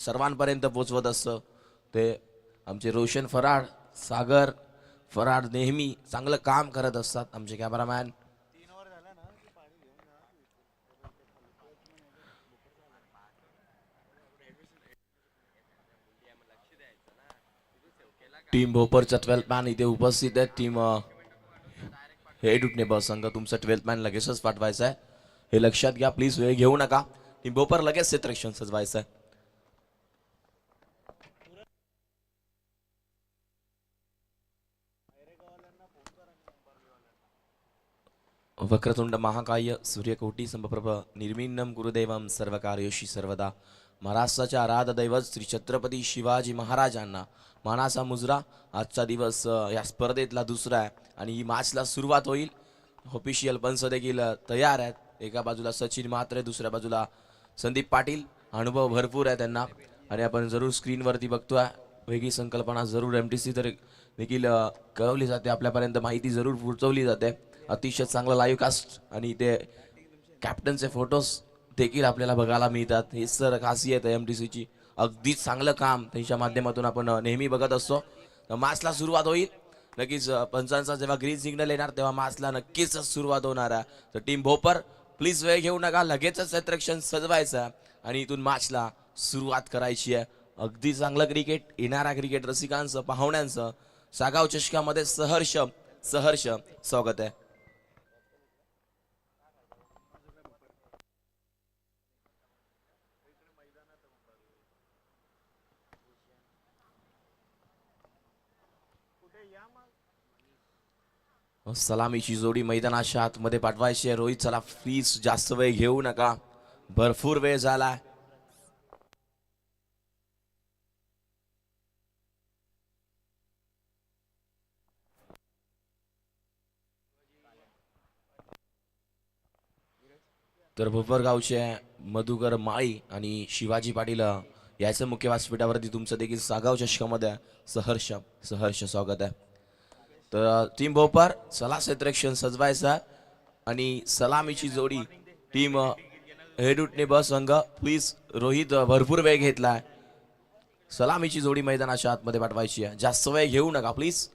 सर्वांपर्यंत पोहोचवत असतं ते आमचे रोशन फराड, सागर फराड नेहमी चांगलं काम करत असतात आमचे कॅमेरामॅन. टीम भोपरचा 12th मॅन इथे उपस्थित आहे. टीम हेड उठणे बस संघ तुमचं 12th मॅन लगेचच पाठवायचं आहे, हे लक्षात घ्या. प्लीज वेळ घेऊ नका. टीम भोपर लगेच क्षेत्ररक्षण सजवायचं आहे. वक्रतुंड महाकाय सूर्यकोटी समप्रभ निर्विघ्नं गुरुदेवं सर्वकार्येषु सर्वदा. महाराष्ट्राच्या आराध्य दैवत श्री छत्रपती शिवाजी महाराजांना मानाचा मुजरा. आजचा दिवस या स्पर्धेतला दुसरा आहे आणि ही मॅचला सुरुवात होईल. ऑफिशियल पंच देखील तयार आहेत. एका बाजूला सचिन म्हात्रे, दुसऱ्या बाजूला संदीप पाटील. अनुभव भरपूर आहे त्यांना आणि आपण जरूर स्क्रीनवरती बघतोय. वेगळी संकल्पना जरूर एमटीसी तर देखील कळवली जाते, आपल्यापर्यंत माहिती जरूर पोहोचवली जाते. अतिशय चांगला लाईव्ह कास्ट आणि ते कॅप्टनचे फोटोज देखील आपल्याला बघायला मिळतात. हेच तर खासियत आहे एमटीसीची. अगदी चांगलं काम त्यांच्या माध्यमातून आपण नेहमी बघत असतो. मॅचला सुरुवात होईल. नक्कीच पंचांचा जेव्हा ग्रीन सिग्नल येणार तेव्हा मॅचला नक्कीच सुरुवात होणार आहे. तर टीम भोपर प्लीज वेळ घेऊ नका, लगेचच क्षेत्ररक्षण सजवायचं आणि इथून मॅचला सुरुवात करायची आहे. अगदी चांगलं क्रिकेट, येणाऱ्या क्रिकेट रसिकांचं, पाहुण्यांचं सागाव चषकामध्ये सहर्ष सहर्ष स्वागत आहे. सलामीची जोडी मैदानाच्या आतमध्ये पाठवायची आहे. रोहित चला प्लीज जास्त वेळ घेऊ नका, भरपूर वेळ झाला. तर भोपरगावचे मधुकर माळी आणि शिवाजी पाटील याचं मुख्य व्यासपीठावरती तुमचं देखील सागाव चषकामध्ये सहर्ष सहर्ष स्वागत आहे. तर टीम भोपर चला क्षेत्ररक्षण सजवायचा आणि सलामीची जोडी टीम हेडुटने बस संघ प्लीज. रोहित भरपूर वेळ घेतलाय. सलामीची जोडी मैदानाच्या आतमध्ये पाठवायची आहे, जास्त वेळ घेऊ नका प्लीज.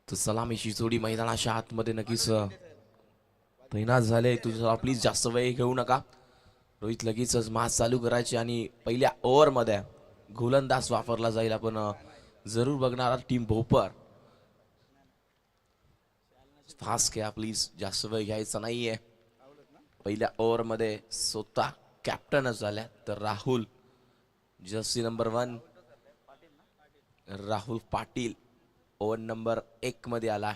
तर सलामीची जोडी मैदानाच्या आतमध्ये नक्कीच तैनात झाले. तुझा प्लीज जास्त वेळ घेऊ नका. रोहित लगेचच मॅच चालू करायची आणि पहिल्या ओव्हरमध्ये गोलंदाज वापरला जाईल. आपण जरूर बघणार टीम भोपर. फास्ट घ्या प्लीज, जास्त वेळ घ्यायचा नाहीये. पहिल्या ओव्हरमध्ये स्वतः कॅप्टनच झाल्या. तर Rahul Jersey number 1 Rahul Patil over number 1 मध्ये आला.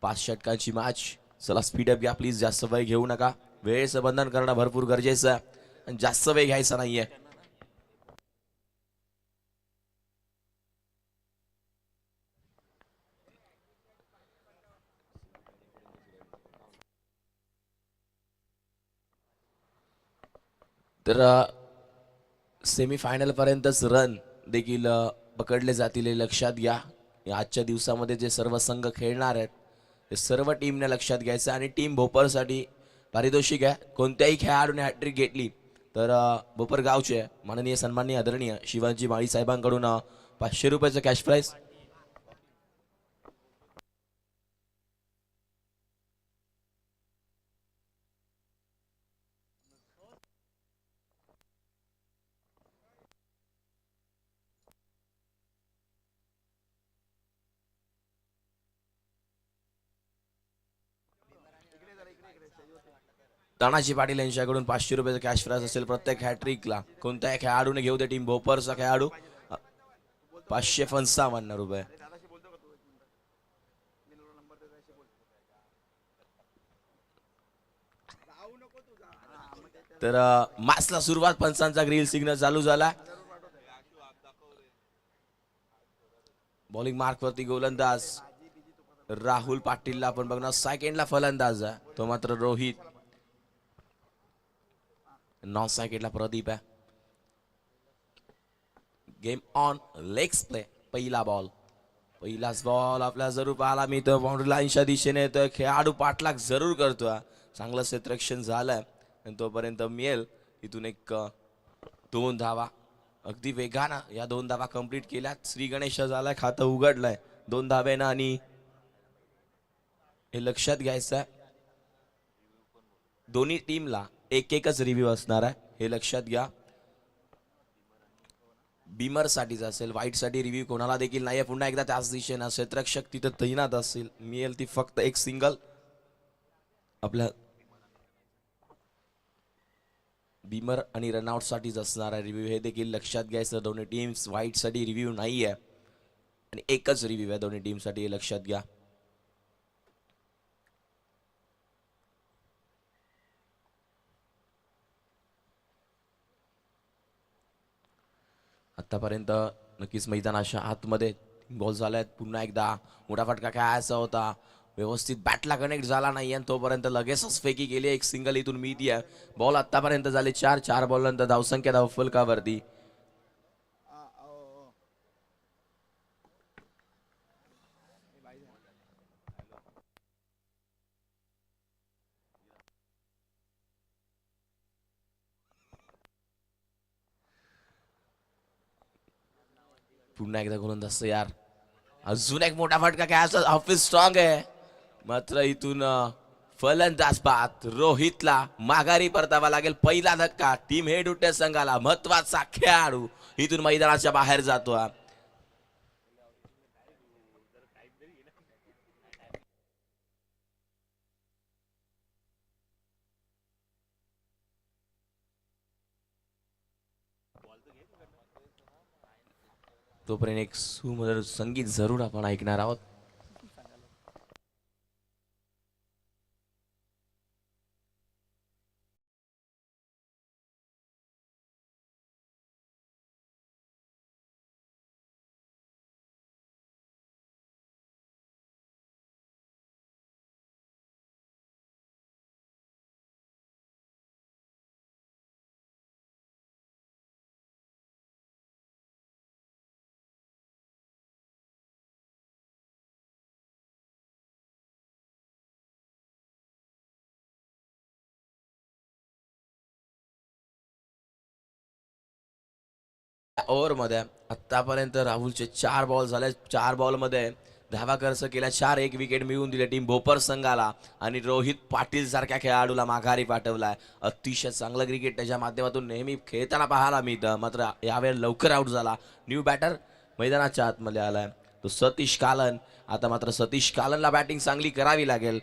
5 षटकांची मॅच. चला स्पीडअप घ्या प्लीज, जास्त वेळ घेऊ नका. वेळेचं बंधन करणं भरपूर गरजेचं आहे आणि जास्त वेळ घ्यायचा नाहीये. तर सेमीफायनल पर्यंतच रन देखील पकडले जातील, लक्षात घ्या. आजच्या दिवसामध्ये जे सर्व संघ खेळणार आहेत हे सर्व टीमने लक्षात घ्यायचं आणि टीम भोपरसाठी पारितोषिक आहे. कोणत्याही खेळाडूने हॅट्रिक घेतली तर भोपर गावचे माननीय सन्माननीय आदरणीय शिवाजी माळी साहेबांकडून 500 रुपयाचं कॅश प्राइज. तानाजी पाटील यांच्याकडून 500 रुपयाचं कॅश प्राइज असेल प्रत्येक हॅट्रिकला. कोणत्याही खेळाडूने घेऊ दे टीम भोपरचा खेळाडू 555 रुपये. तर मॅचला सुरुवात पंचांचा ग्रील सिग्नल चालू झाला. बॉलिंग मार्क वरती गोलंदाज राहुल पाटीलला आपण बघणार. सेकंडला फलंदाज आहे तो मात्र रोहित. 9 सेकंडला प्रदीप आहे. Game on legs play. पहिलाच बॉल आपल्याला जरूर पाहायला मिळतं. बाउंड्री लाईनच्या दिशेने येतोय. खेळाडू पाठलाग जरूर करतोय. चांगलं क्षेत्ररक्षण झालंय आणि तोपर्यंत मिळेल इथून एक 2 धावा. अगदी वेगानं या 2 धावा कंप्लीट केल्यात. श्री गणेश झालाय, खातं उघडलंय 2 धावेनं आणि हे लक्षात घ्यायचं आहे दोन्ही टीमला एकच रिव्ह्यू असणार आहे. हे लक्षात घ्या. बीमर साठीच असेल, व्हाईट साठी रिव्ह्यू कोणाला देखील नाहीये. पुन्हा एकदा त्याच दिशेनं क्षेत्ररक्षक तिथं तैनात असेल. मिळेल ती फक्त एक सिंगल. आपल्या बीमर आणि रनआउट साठीच असणार आहे रिव्ह्यू. हे देखील लक्षात घ्यायचं. दोन्ही टीम्स व्हाईट साठी रिव्ह्यू नाही आहे आणि एकच रिव्ह्यू आहे दोन्ही टीम साठी. हे लक्षात घ्या. आतापर्यंत नक्कीच मैदानाच्या आतमध्ये बॉल झालाय. पुन्हा एकदा मोठा फटका खेळायचा होता. व्यवस्थित बॅटला कनेक्ट झाला नाही आणि तोपर्यंत लगेचच फेकी गेली. एक सिंगल इथून मिळती आहे. बॉल आतापर्यंत झाले 4 बॉल नंतर धावसंख्या धावफलकावरती. पुन्हा एकदा गोलंदाज यार. अजून एक मोठा फटका खेळायचा. ऑफिस स्ट्रॉंग आहे मात्र इथून फलंदाज बाद. रोहितला माघारी परतावा लागेल. पहिला धक्का टीम हेड उठ्या संघाला. महत्वाचा खेळाडू इथून मैदानाच्या बाहेर जातो. तोपर्यंत एक सुमधुर संगीत जरूर आपण ऐकणार आहोत. ओव्हर मध्ये आतापर्यंत राहुलचे 4 बॉल झाले. 4 बॉल मध्ये धावा खर्च केल्या. 4 एक विकेट मिळवून दिले टीम भोपर संघाला आणि रोहित पाटील सारख्या खेळाडूला माघारी पाठवलाय. अतिशय चांगलं क्रिकेट त्याच्या माध्यमातून नेहमी खेळताना पाहायला मिळतं. मात्र यावेळी लवकर आउट झाला. न्यू बॅटर मैदानाच्या आतमध्ये आलाय तो सतीश कालन. आता मात्र सतीश कालनला बॅटिंग चांगली करावी लागेल.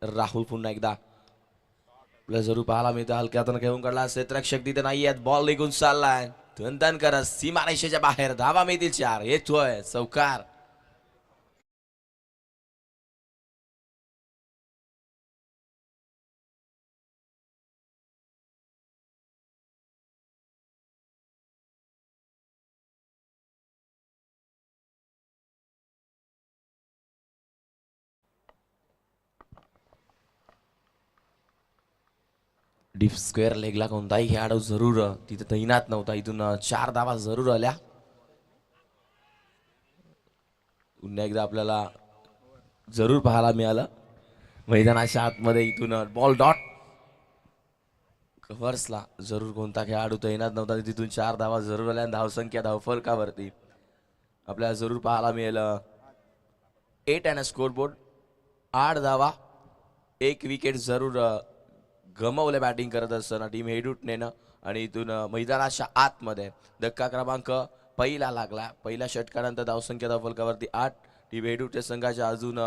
राहुल पुन्हा एकदा आपल्याला जरूर पाहायला मिळतं. हलक्या हाताने खेळून काढला. क्षेत्ररक्षक तिथे नाही आहेत. बॉल निघून चाललाय. धनधन करत सीमारेषेच्या बाहेर. धावा मिळतील 4. येतोय चौकार. डीप स्क्वेअर लेगला कोणताही खेळाडू जरूर तिथे तैनात नव्हता. इथून 4 धावा जरूर आल्या. पुन्हा एकदा आपल्याला जरूर पाहायला मिळालं. मैदानाच्या आतमध्ये इथून बॉल डॉट कव्हर्सला जरूर कोणता खेळाडू तैनात नव्हता. तिथून 4 धावा जरूर आल्या. धावसंख्या धावफलकावरती आपल्याला जरूर पाहायला मिळेल 8 अँड स्कोरबोर्ड. 8 धावा, 1 विकेट जरूर गमावले बॅटिंग करत असताना टीम हेडूटनेनं. आणि इथून मैदानाच्या आतमध्ये धक्का क्रमांक पहिला लागला. पहिल्या षटकानंतर धावसंख्या धावफलकावरती 8. टीम हेडूटच्या संघाच्या अजून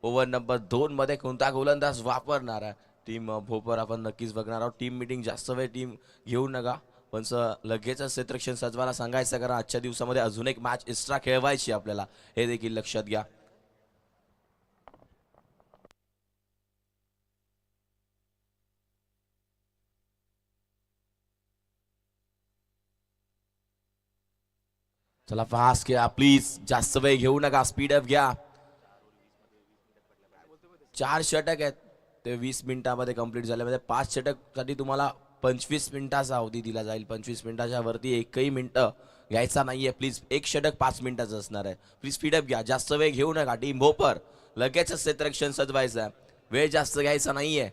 ओव्हर नंबर 2 मध्ये कोणता गोलंदाज वापरणार आहे टीम भोपर आपण नक्कीच बघणार आहोत. टीम मीटिंग जास्त वेळ टीम घेऊ नका, पण लगेचच क्षेत्ररक्षण सजवायला सांगायचं, कारण आजच्या दिवसामध्ये अजून एक मॅच एक्स्ट्रा खेळवायची आपल्याला, हे देखील लक्षात घ्या. चला फास्ट घ्या प्लीज, जास्त वेळ घेऊ नका, स्पीड अप घ्या. 4 षटक आहेत ते 20 मिनिटांमध्ये कंप्लीट झाले. म्हणजे 5 षटक साठी तुम्हाला 25 मिनिटाचा अवधी दिला जाईल. 25 मिनिटाच्या वरती एकही मिनिट घ्यायचा नाहीये प्लीज. एक षटक 5 मिनिटाचं असणार आहे. प्लीज स्पीड अप घ्या, जास्त वेळ घेऊ नका. टीम भोपर लगेचच क्षेत्ररक्षण सजवायचं आहे, वेळ जास्त घ्यायचा नाहीये.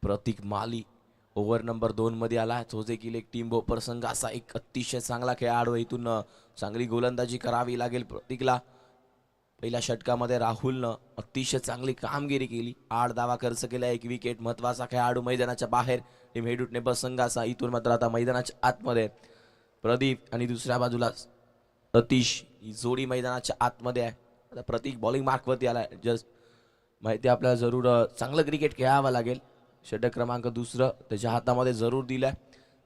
प्रतीक माली ओव्हर नंबर 2 मध्ये आला. तो देखील एक टीम भोपर संघ असा एक अतिशय चांगला खेळाडू. इथून चांगली गोलंदाजी करावी लागेल प्रतीकला. पहिल्या षटकामध्ये राहुलनं अतिशय चांगली कामगिरी केली. 8 धावा खर्च केला, 1 विकेट. महत्वाचा खेळाडू मैदानाच्या बाहेर टीम हेडूटने संघाचा. इथून मात्र आता मैदानाच्या आतमध्ये प्रदीप आणि दुसऱ्या बाजूला सतीश ही जोडी मैदानाच्या आतमध्ये आहे. आता प्रतीक बॉलिंग मार्कवरती आलाय. जस्ट माहिती आपल्याला जरूर चांगलं क्रिकेट खेळावं लागेल. षटक क्रमांक 2 त्याच्या हातामध्ये जरूर दिलाय.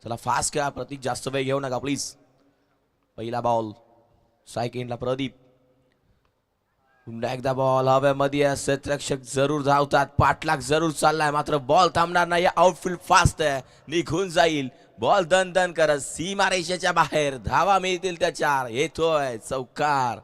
चला फास्ट खेळा प्रतीक, जास्त वेळ घेऊ नका प्लीज. पहिला बॉल स्ट्राईक एंडला प्रदीप. पुन्हा एकदा बॉल हवेमध्ये. क्षेत्ररक्षक जरूर धावतात, पाठलाग जरूर चाललाय, मात्र बॉल थांबणार नाही. आउटफील्ड फास्ट आहे, निघून जाईल. बॉल दन दन करत सीमा रेषेच्या बाहेर. धावा मिळतील त्या 4. येतोय चौकार.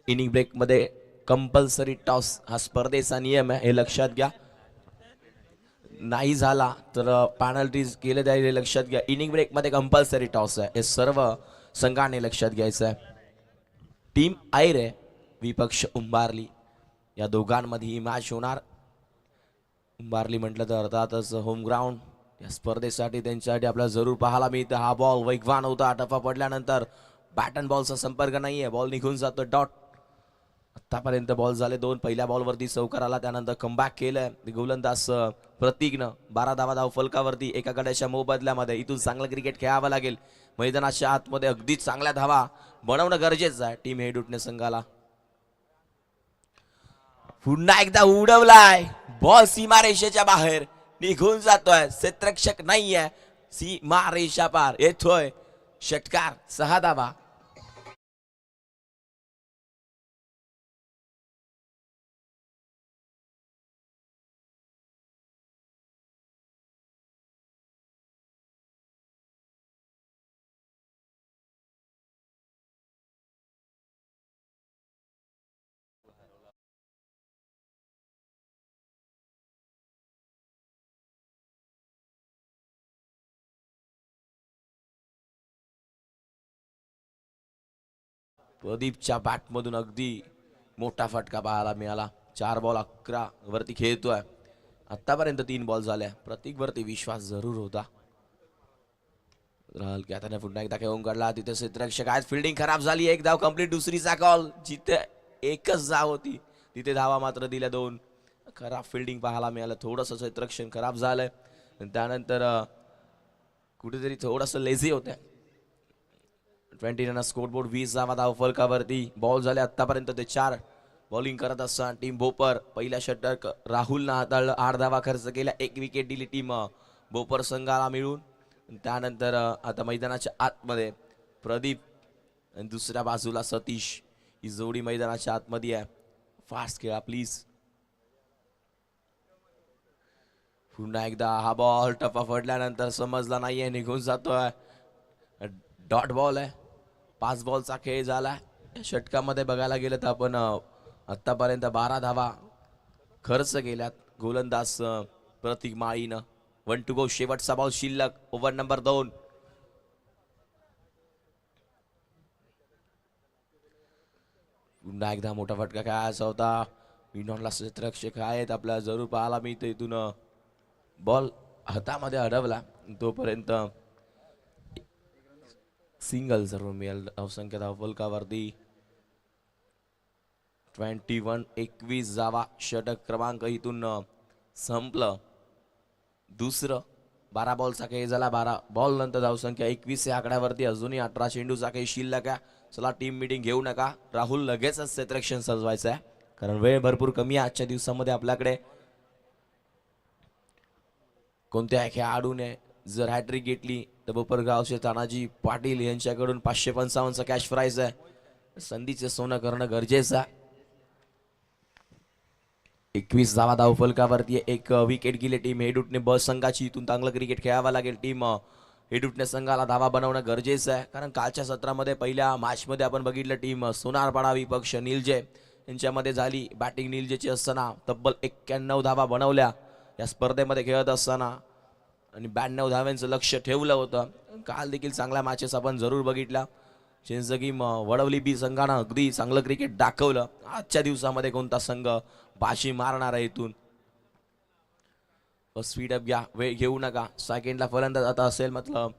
इनिंग ब्रेक मध्ये कंपल्सरी टॉस हा स्पर्धेचा नियम आहे, हे लक्षात घ्या. नाही झाला तर पेनल्टीज केले जाईल, हे लक्षात घ्या. इनिंग ब्रेक मध्ये कंपल्सरी टॉस आहे, हे सर्व संघाने लक्षात घ्यायचं आहे. टीम आयरे विपक्ष उंबारली या दोघांमध्ये ही मॅच होणार. उंबारली म्हटलं तर अर्थातच होम ग्राउंड. या स्पर्धेसाठी त्यांच्यासाठी आपल्याला जरूर पाहायला मिळतं. हा बॉल वेगवान होता, टप्पा पडल्यानंतर बॅट अँड बॉलचा संपर्क नाहीये, बॉल निघून जातो. डॉट. आतापर्यंत बॉल झाले 2. पहिल्या बॉलवरती चौकार आला, त्यानंतर कमबॅक केलंय गोलंदाज प्रतीकनं. 12 धावा धाव फलकावरती एका गड्याच्या मोबदल्यामध्ये. इथून चांगलं क्रिकेट खेळावं लागेल. मैदानाच्या आतमध्ये अगदी चांगल्या धावा बनवणं गरजेचं आहे टीम हेडूटने संघाला. पुन्हा एकदा उडवलाय बॉल, सीमा रेषेच्या बाहेर निघून जातोय. क्षेत्ररक्षक नाहीये, सीमा रेषा पार. येतोय षटकार. 6 धावा. प्रदीपच्या बॅटमधून अगदी मोठा फटका पाहायला मिळाला. 4 बॉल 11 वरती खेळतोय. आतापर्यंत 3 बॉल झाले. प्रतीक वरती विश्वास जरूर होता. राहुल त्याने पुन्हा एकदा खेळून काढला. तिथे क्षेत्ररक्षक आहेत. फिल्डिंग खराब झाली. 1 धाव कंप्लीट. दुसरीचा कॉल. जिथे 1च धाव होती तिथे धावा मात्र दिल्या 2. खराब फिल्डिंग पाहायला मिळालं. थोडंसं क्षेत्ररक्षण खराब झालंय. त्यानंतर कुठेतरी थोडंसं लेझी होतं. 20 रन स्कोरबोर्ड. 20 धावा धाव फलकावरती. बॉल झाले आतापर्यंत ते 4. बॉलिंग करत असताना टीम भोपर. पहिल्या षटक राहुलनं हाताळलं. 8 धावा खर्च केल्या, 1 विकेट दिली टीम भोपर संघाला मिळून. त्यानंतर आता मैदानाच्या आतमध्ये प्रदीप आणि दुसऱ्या बाजूला सतीश. ही जोडी मैदानाच्या आतमध्ये आहे. फास्ट खेळा प्लीज. पुन्हा एकदा हा बॉल टप्पा फडल्यानंतर समजला नाहीये, निघून जातोय. डॉट बॉल आहे. 5 बॉलचा खेळ झाला. षटकामध्ये बघायला गेलं तर आपण आतापर्यंत 12 धावा खर्च केल्यात. गोलंदाज प्रतीक माळीनं. 1 टू गो. शेवटचा बॉल शिल्लक. Over number 2. पुन्हा एकदा मोठा फटका खेळायचा होता. विनॉनला क्षेत्ररक्षक आहेत आपल्याला जरूर पाहायला मिळतं. इथून बॉल हातामध्ये अडवला. तोपर्यंत सिंगल सर्व मिळेल. धावसंख्या धावफलकावरती 21 जावा. षटक क्रमांक इथून संपलं. दुसरं 12 बॉलचा खेळ झाला. 12 बॉल नंतर धावसंख्या 21 या आकड्यावरती अजूनही 18 चेंडूचा खेळ शिल्लक आहे. चला टीम मीटिंग घेऊ नका. राहुल लगेचच क्षेत्ररक्षण सजवायचं आहे कारण वेळ भरपूर कमी आहे आजच्या दिवसामध्ये आपल्याकडे. कोणत्या खेळाडूने जर हॅट्रिक घेतली तर बोपरगावचे तानाजी पाटील यांच्याकडून 555चा कॅश प्राइज आहे. संधीचे सोनं करणं गरजेचं आहे. 21 धावा धावफलकावरती. एक विकेट गेली टीम हेडूटने बस संघाची. इथून चांगलं क्रिकेट खेळावं लागेल. टीम हेडूटने संघाला धावा बनवणं गरजेचं आहे कारण कालच्या सत्रामध्ये पहिल्या मॅचमध्ये आपण बघितलं टीम सोनारपाडा विपक्ष निलजे यांच्यामध्ये झाली. बॅटिंग निलजेची असताना तब्बल 91 धावा बनवल्या या स्पर्धेमध्ये खेळत असताना आणि 92 धाव्यांचं लक्ष ठेवलं होतं. काल देखील चांगल्या मॅचेस आपण जरूर बघितल्या. चिंचगी वडवली बी संघानं अगदी चांगलं क्रिकेट दाखवलं. आजच्या दिवसामध्ये कोणता संघ बाशी मारणार आहे इथून. स्पीड अप घ्या, वेळ घेऊ नका. सेकंडला फलंदाज आता असेल मतलब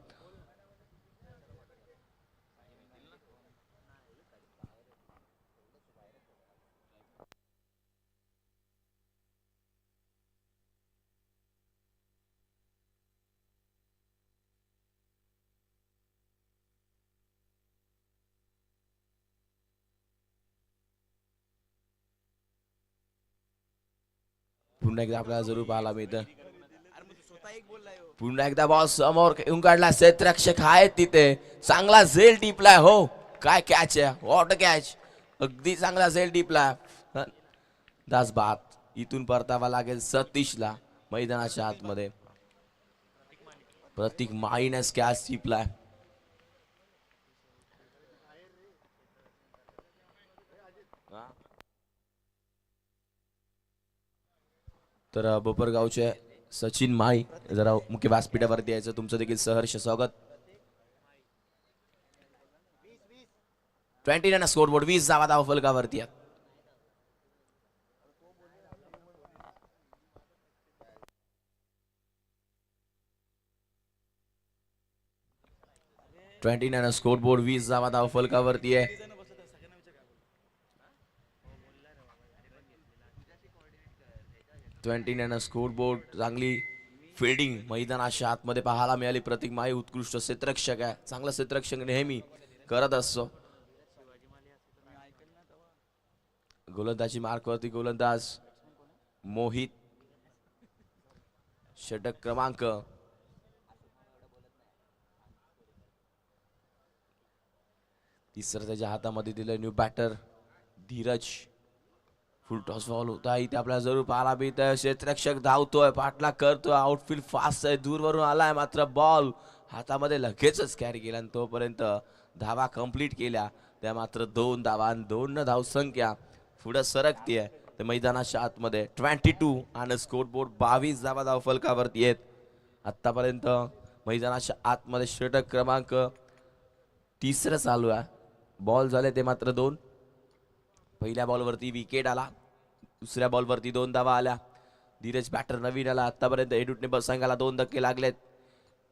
'पुन्हा एकदा आपल्याला जरूर पाहायला मिळतं. पुन्हा एकदा बॉल समोर येऊन काढला. क्षेत्ररक्षक आहेत तिथे. चांगला झेल टिपलाय. हो काय कॅच आहे. What catch. अगदी चांगला झेल टिपलाय. दास बात. इथून परतावा लागेल सतीशला मैदानाच्या आतमध्ये. प्रतीक माळीनेच कॅच टिपलाय. तर बोपरगावचे सचिन माळी जरा मुख्य व्यासपीठावरती यायचं. तुमचं देखील सहर्ष स्वागत. 29 स्कोरबोर्ड. 20 धावा धावफलकावरती आहेत. स्कोरबोर्ड 20 धावा धावफलकावरती आहे. स्कोरबोर्ड. चांगली फिल्डिंग मैदानाच्या आतमध्ये पाहायला मिळाली. प्रतीक माळी उत्कृष्ट क्षेत्ररक्षक आहे. चांगला क्षेत्ररक्षक नेहमी करत असतो. गोलंदाजी मार्कवरती गोलंदाज मोहित. षटक क्रमांक तिसरं त्याच्या हातामध्ये दिलं. New batter Dheeraj. Full toss ball होता इथे आपल्याला जरूर पाहायला मिळतंय. क्षेत्ररक्षक धावतोय, पाठलाग करतोय. आउटफील्ड फास्ट आहे, दूरवरून आलाय मात्र बॉल हातामध्ये लगेचच कॅरी केला आणि तोपर्यंत धावा कंप्लीट केल्या. त्या मात्र 2 धावा आणि 2 धावसंख्या पुढे सरकतीये. तर मैदानाच्या आतमध्ये 22 आणि स्कोरबोर्ड 22 धावा धावफलकावरती आहेत. आतापर्यंत मैदानाच्या आतमध्ये षटक क्रमांक तिसरं चालू आहे. बॉल झाले ते मात्र 2. पहिल्या बॉलवरती विकेट आला. दुसऱ्या बॉलवरती 2 धावा आल्या. धीरज बॅटर नवीन आला. आतापर्यंत एडुटने बस संघाला 2 धक्के लागलेत.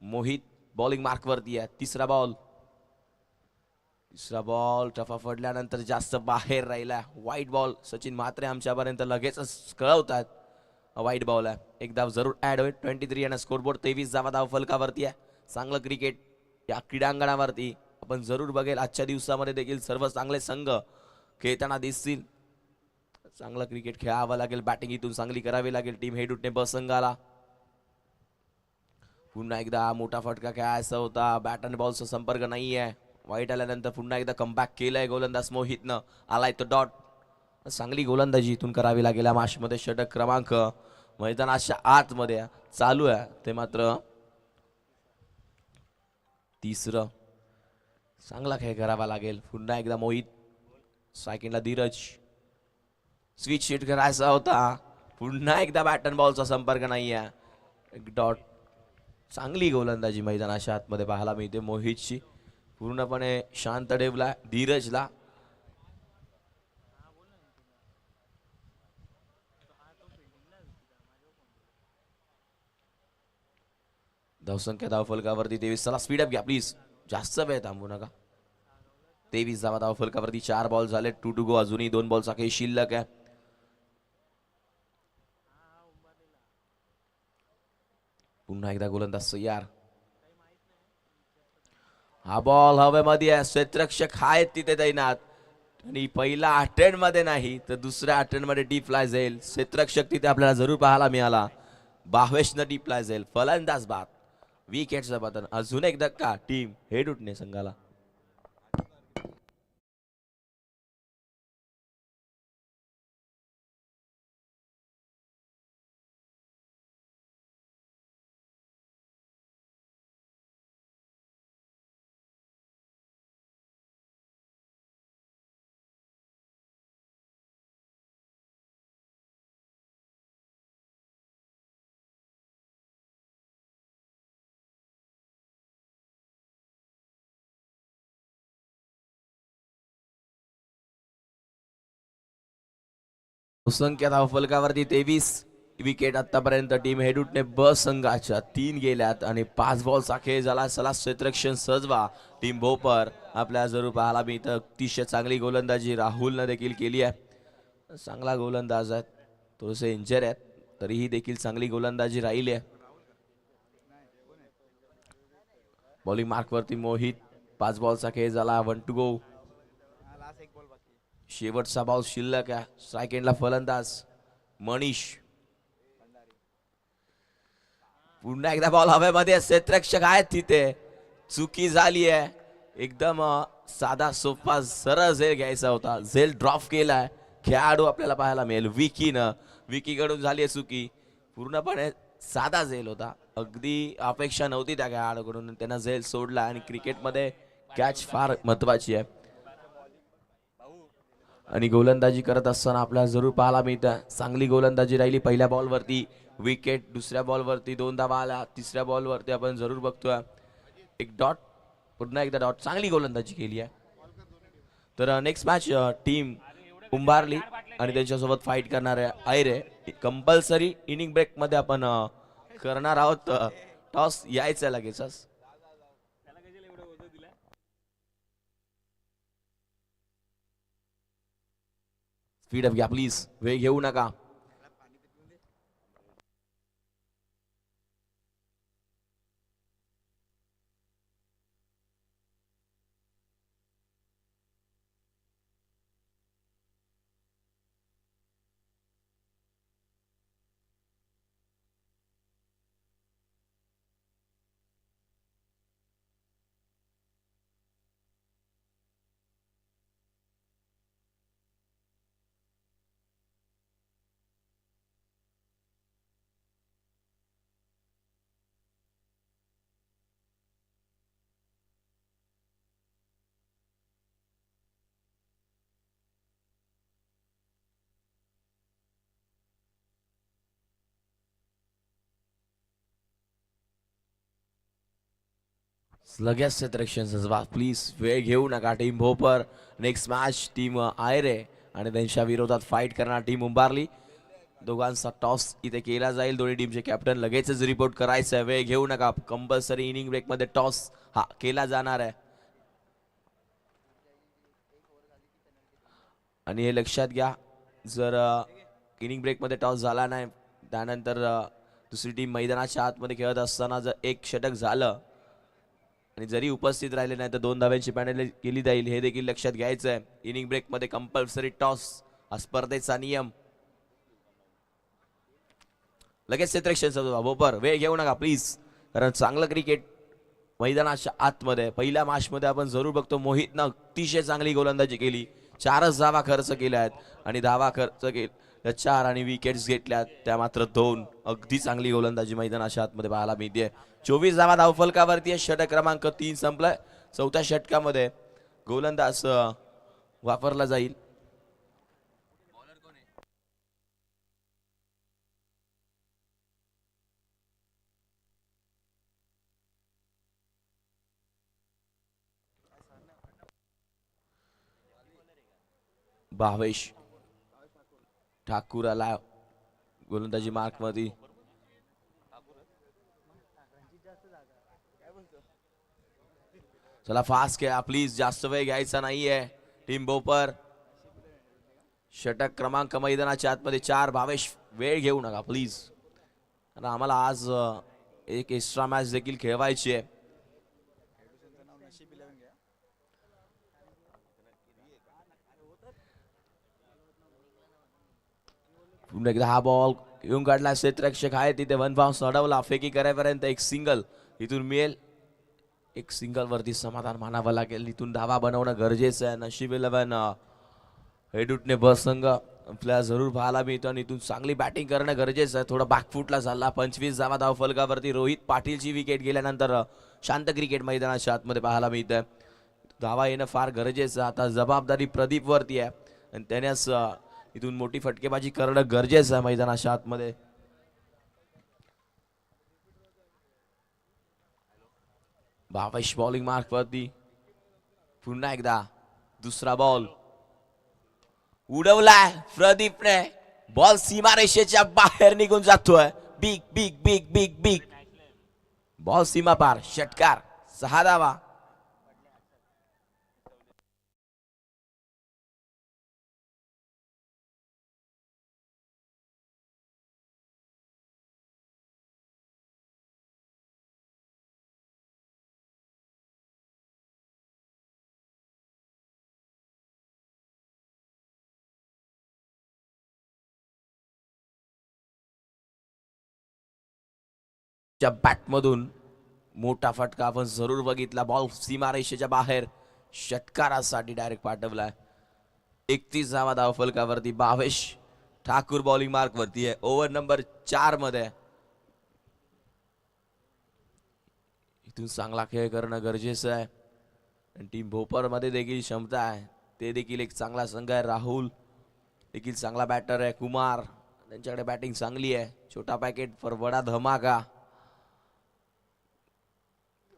मोहित बॉलिंग मार्कवरती आहे. तिसरा बॉल टफा फडल्यानंतर जास्त बाहेर राहिला. वाईट बॉल. सचिन म्हात्रे आमच्यापर्यंत लगेचच कळवतात वाईट बॉल आहे. एक धाव जरूर ऍड होईल. 23 आणि स्कोरबोर्ड 23 धावा धावफलकावरती आहे. चांगलं क्रिकेट या क्रीडांगणावरती आपण जरूर बघेल. आजच्या दिवसामध्ये देखील सर्व चांगले संघ खेळताना दिसतील. चांगलं क्रिकेट खेळावं लागेल. बॅटिंग इथून चांगली करावी लागेल टीम हेडूटने बस संघाला. पुन्हा एकदा मोठा फटका खेळायचा होता. बॅट आणि बॉलचा संपर्क नाही आहे. वाईट आल्यानंतर पुन्हा एकदा कमबॅक केलंय गोलंदाज मोहितनं. आलाय तो डॉट. चांगली गोलंदाजी इथून करावी लागेल या मॅचमध्ये. षटक क्रमांक मैदानाच्या आतमध्ये चालू आहे, ते मात्र तिसरं. चांगला खेळ करावा लागेल. पुन्हा एकदा मोहित. सेकंडला धीरज. स्विच शीट करायचा होता. पुन्हा एकदा बॅट अँड बॉलचा संपर्क नाहीये. एक डॉट. चांगली गोलंदाजी मैदानाच्या आतमध्ये पाहायला मिळते मोहितची. पूर्णपणे शांत ठेवला धीरजला. धावसंख्या धावफलकावरती 23. चला स्पीड अप घ्या प्लीज, जास्त वेळ थांबू नका. 23 धावा धावफलकावरती. 4 बॉल झाले. 2 टू गो. अजूनही 2 बॉलचा काही शिल्लक आहे. पुन्हा एकदा गोलंदाज तयार. हा बॉल हवेमध्ये आहे. क्षेत्ररक्षक आहेत तिथे तैनात. आणि पहिला अटेम्प्ट मध्ये नाही तर दुसऱ्या अटेम्प्ट मध्ये डीप फ्लाय जाईल. क्षेत्ररक्षक तिथे आपल्याला जरूर पाहायला मिळाला. भावेशनं डीप फ्लाय जाईल. फलंदाज बाद. विकेटचं पतन. अजून एक धक्का. टीम हेड उठणे संघाला. संख्या धावफलकावरती 23. विकेट आतापर्यंत टीम हेडूटने ब संघाच्या 3 गेल्यात आणि 5 बॉलचा खेळ झाला. चला क्षेत्ररक्षण सजवा. टीम भोपर आपल्या जरूर पाहायला मिळतं. अतिशय चांगली गोलंदाजी राहुलनं देखील केली आहे. चांगला गोलंदाज आहे. थोडेसे इंजर आहेत तरीही देखील चांगली गोलंदाजी राहिली आहे. बॉलिंग मार्कवरती मोहित. 5 बॉलचा खेळ झाला. 1 टू गो. शेवटचा बॉल शिल्लक आहे. स्ट्राईक एंडला फलंदाज मनीष. पुन्हा एकदा बॉल हवेमध्ये. क्षेत्ररक्षक आहेत तिथे. चुकी झाली आहे. एकदम साधा सोपा सरळ झेल घ्यायचा होता. झेल ड्रॉप केलाय. खेळाडू आपल्याला पाहायला मिळेल विकीनं. विकीकडून झाली आहे चुकी. पूर्णपणे साधा झेल होता. अगदी अपेक्षा नव्हती त्या खेळाडूकडून. त्यांना झेल सोडला आणि क्रिकेटमध्ये कॅच फार महत्वाची आहे. आणि गोलंदाजी करत असताना आपल्याला जरूर पाहायला मिळतं चांगली गोलंदाजी राहिली. पहिल्या बॉलवरती विकेट. दुसऱ्या बॉलवरती 2 धावा आल्या. तिसऱ्या बॉलवरती आपण जरूर बघतोय एक डॉट. पुन्हा एकदा डॉट. चांगली गोलंदाजी केली आहे. तर नेक्स्ट मॅच टीम उंबारली आणि त्यांच्यासोबत फाईट करणारे आयरे. कंपल्सरी इनिंग ब्रेक मध्ये आपण करणार आहोत. टॉस यायचं लगेचच. स्पीड अप घ्या प्लीज, वेळ घेऊ नका. लगेच क्षेत्ररक्षण सजवा प्लीज, वेळ घेऊ नका. Team Bhopar next match team Ayre आणि त्यांच्या विरोधात फाईट करणार टीम उंबारली. दोघांचा टॉस इथे केला जाईल. दोन्ही टीमचे कॅप्टन लगेचच रिपोर्ट करायचं आहे. वेळ घेऊ नका. कंपल्सरी इनिंग ब्रेक मध्ये टॉस हा केला जाणार आहे आणि हे लक्षात घ्या, जर इनिंग ब्रेक मध्ये टॉस झाला नाही त्यानंतर दुसरी टीम मैदानाच्या आतमध्ये खेळत असताना जर एक षटक झालं आणि जरी उपस्थित राहिले नाही तर 2 धाव्यांची पॅनल्टी केली जाईल. हे देखील लक्षात घ्यायचं आहे. इनिंग ब्रेक मध्ये कंपल्सरी टॉस हा स्पर्धेचा नियम. लगेच क्षेत्ररक्षण सजवा भोपर, वेळ घेऊ नका प्लीज, कारण चांगलं क्रिकेट मैदानाच्या आतमध्ये. पहिल्या मॅचमध्ये आपण जरूर बघतो मोहितनं अतिशय चांगली गोलंदाजी केली, 4च धावा खर्च केल्या आहेत आणि धावा खर्च केल्या 4 आणि विकेट्स घेतल्यात त्या मात्र 2. अगदी चांगली गोलंदाजी मैदानाच्या आतमध्ये पाहायला मिळते. 24 धावा धावफलकावरती आहे. षटक क्रमांक 3 संपलाय. चौथ्या षटकामध्ये गोलंदाज वापरला जाईल. भावेश ठाकूर आला गोलंदाजी मार्क मध्ये. चला फास्ट खेळा प्लीज, जास्त वेळ घ्यायचा नाहीये. टीम बोपर षटक क्रमांक मैदानाच्या आतमध्ये 4. भावेश वेळ घेऊ नका प्लीज, आणि आम्हाला आज एक एक्स्ट्रा मॅच देखील खेळवायची आहे. पुन्हा एकदा हा बॉल येऊन काढला. क्षेत्ररक्षक आहे तिथे, वन बाउन्स अडवला. फेकी करेपर्यंत एक सिंगल इथून मिळेल. एक सिंगल वरती समाधान मानावं लागेल. इथून धावा बनवणं गरजेचं आहे. नशीब 11 हेडूटने बसंग आपल्याला जरूर पाहायला मिळतो आणि इथून चांगली बॅटिंग करणं गरजेचं आहे. थोडा बॅकफुटला झाला. 25 धावा धावफलकावरती. रोहित पाटीलची विकेट गेल्यानंतर शांत क्रिकेट मैदानाच्या आतमध्ये पाहायला मिळतंय. धावा येणं फार गरजेचं. आता जबाबदारी प्रदीप वरती आहे आणि त्यानेच इथून मोठी फटकेबाजी करणं गरजेचं आहे मैदानाच्या आतमध्ये. भावेश बॉलिंग मार्क वरती. पुन्हा एकदा दुसरा बॉल उडवलाय प्रदीपने. बॉल सीमारेषेच्या बाहेर निघून जातोय. Big big big big big ball सीमा पार. षटकार 6 धावा. बॅटमधून मोठा फटका आपण जरूर बघितला. बॉल सीमारेषेच्या बाहेर षटकारासाठी डायरेक्ट पाठवलाय. 31 धावा धावफलकावरती. भावेश ठाकूर बॉलिंग मार्क वरती आहे. ओव्हर नंबर 4 मध्ये. इथून चांगला खेळ करणं गरजेचं आहे. टीम भोपर मध्ये देखील क्षमता आहे. ते देखील एक चांगला संघ आहे. राहुल देखील चांगला बॅटर आहे. कुमार त्यांच्याकडे बॅटिंग चांगली आहे. छोटा पॅकेट फॉर बडा धमाका.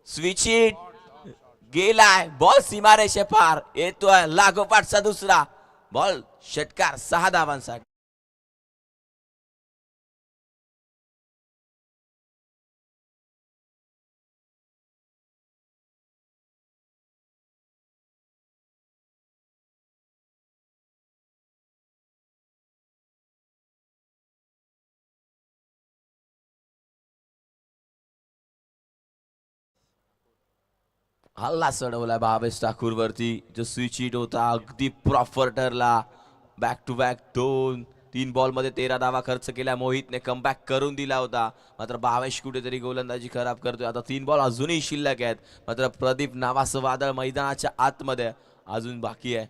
स्विच हिट गेलाय. बॉल सीमारेषे पार येतोय. लागोपाठचा दुसरा बॉल. षटकार 6 धावांसाठी. हल्ला चढवलाय भावेश ठाकूर वरती. जो स्विच हिट होता अगदी प्रॉपर ठरला. बॅक टू बॅक 2-3 बॉल मध्ये 13 धावा खर्च केल्या. मोहितने कमबॅक करून दिला होता. मात्र भावेश कुठेतरी गोलंदाजी खराब करतोय. आता 3 बॉल अजूनही शिल्लक आहेत. मात्र प्रदीप नावाचं वादळ मैदानाच्या आतमध्ये अजून बाकी आहे.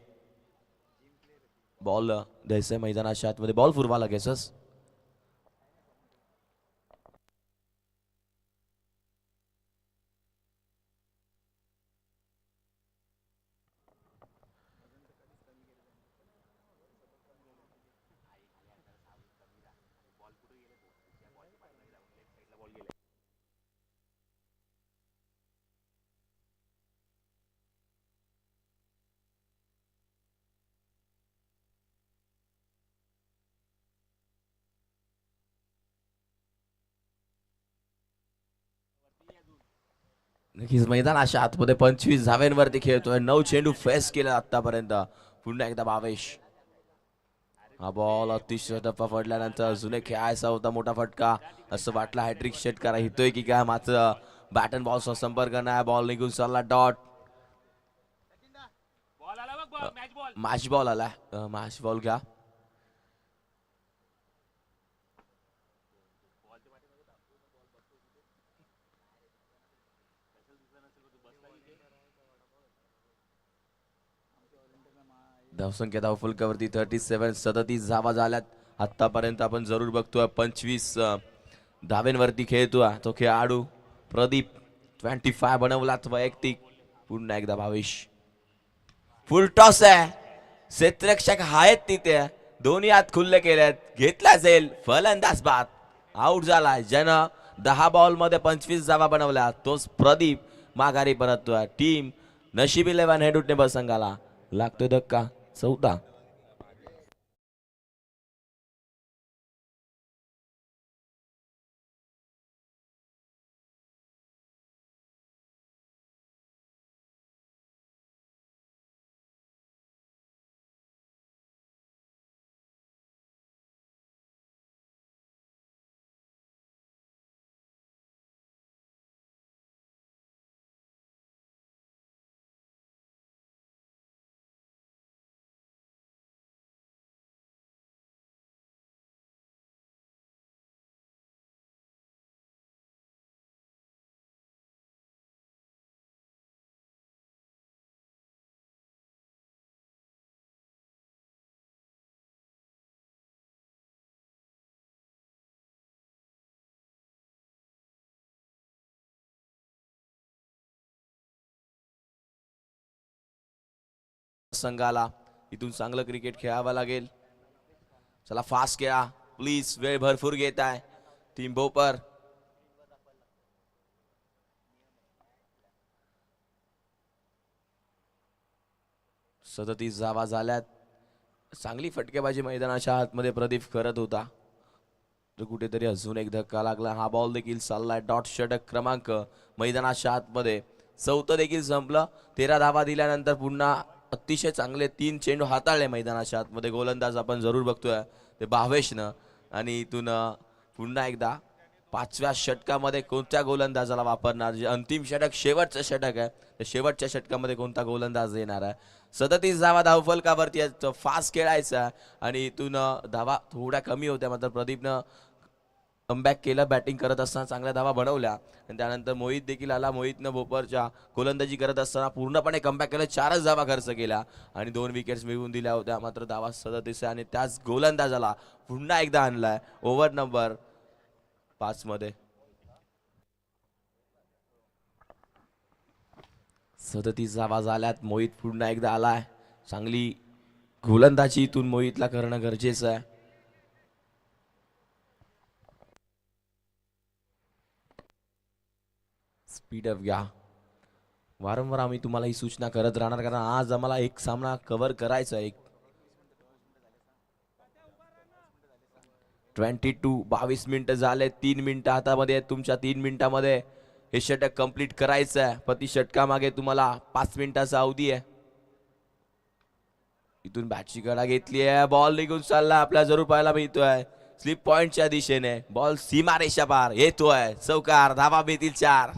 बॉल द्यायचंय मैदानाच्या आतमध्ये. बॉल फुरवा लगेचच. नक्कीच मैदानाच्या आतमध्ये 25 धाव्यांवरती खेळतोय. 9 चेंडू फेस केला आतापर्यंत. पुन्हा एकदा भावेश. हा बॉल अतिशय टप्पा पडल्यानंतर अजून एक खेळायचा होता मोठा फटका. असं वाटलं हॅट्रिक षटकार हितोय की काय, मात्र बॅट अँड बॉलचा संपर्क नाही. बॉल निघून चालला डॉट. मॅच बॉल आला. मॅच बॉल घ्या. धावसंख्या धावफलकावरती 37, 37 धावा झाल्यात आतापर्यंत. आपण जरूर बघतोय 25 धावेंवरती खेळतोय तो खेळाडू प्रदीप. 25 बनवलात वैयक्तिक. पुन्हा एकदा भावेश. फुल टॉस आहे, क्षेत्ररक्षक आहेत तिथे, दोन्ही हात खुल्ले केलेत, घेतला जाईल फलंदाज बाद. आउट झाला. ज्यानं 10 बॉल मध्ये 25 धावा बनवल्या तोच प्रदीप माघारी परततोय. टीम नशीब 11 हेडुटने संघाला लागतोय धक्का. 14. संघाला इथून चांगलं क्रिकेट खेळावं लागेल. चला फास्ट खेळा प्लीज, वेळ भरपूर घेत आहे टीम भोपर. सदतीस धावा झाल्यात. चांगली फटकेबाजी मैदानाच्या आतमध्ये प्रदीप करत होता, तर कुठेतरी अजून एक धक्का लागला. हा बॉल देखील चाललाय. डॉट षटक क्रमांक मैदानाच्या आतमध्ये. चौथं देखील संपलं. 13 धावा दिल्यानंतर पुन्हा अतिशय चांगले 3 चेंडू हाताळले मैदानाच्या आतमध्ये. गोलंदाज आपण जरूर बघतोय ते भावेशनं. आणि इथून पुन्हा एकदा 5व्या षटकामध्ये कोणत्या गोलंदाजाला वापरणार, जे अंतिम षटक शेवटचं षटक आहे, तर शेवटच्या षटकामध्ये कोणता गोलंदाज येणार आहे. 37 धावा धावफलकावरती फास्ट खेळायचा आणि इथून धावा थोड्या कमी होत्या, मात्र प्रदीपनं कमबॅक केलं. बॅटिंग करत असताना चांगल्या धावा बनवल्या आणि त्यानंतर मोहित देखील आला. मोहितनं भोपरच्या गोलंदाजी करत असताना पूर्णपणे कमबॅक केलं. 4च धावा खर्च केल्या आणि 2 विकेट्स मिळवून दिल्या होत्या. मात्र धावा 37 आणि त्याच गोलंदाजाला पुन्हा एकदा आणलाय ओव्हर नंबर 5 मध्ये. 37 धावा झाल्यात. मोहित पुन्हा एकदा आलाय. चांगली गोलंदाजी इथून मोहितला करणं गरजेचं आहे. स्पीड अप घ्या. वारंवार आम्ही तुम्हाला ही सूचना करत राहणार, कारण आज आम्हाला एक सामना कव्हर करायचा आहे. 22 मिनिटं झाले. 3 मिनिटं हातामध्ये आहेत तुमच्या. 3 मिनिटामध्ये हे षटक कंप्लीट करायचं आहे. प्रति षटकामागे तुम्हाला 5 मिनिटाचा अवधी आहे. इथून बॅटची कडा घेतली आहे. बॉल निघून चालला. आपल्या जरूर पाहायला मिळतोय स्लिप पॉइंटच्या दिशेने. बॉल सीमारेषा पार येतोय. चौकार. धावा मिळतील 4.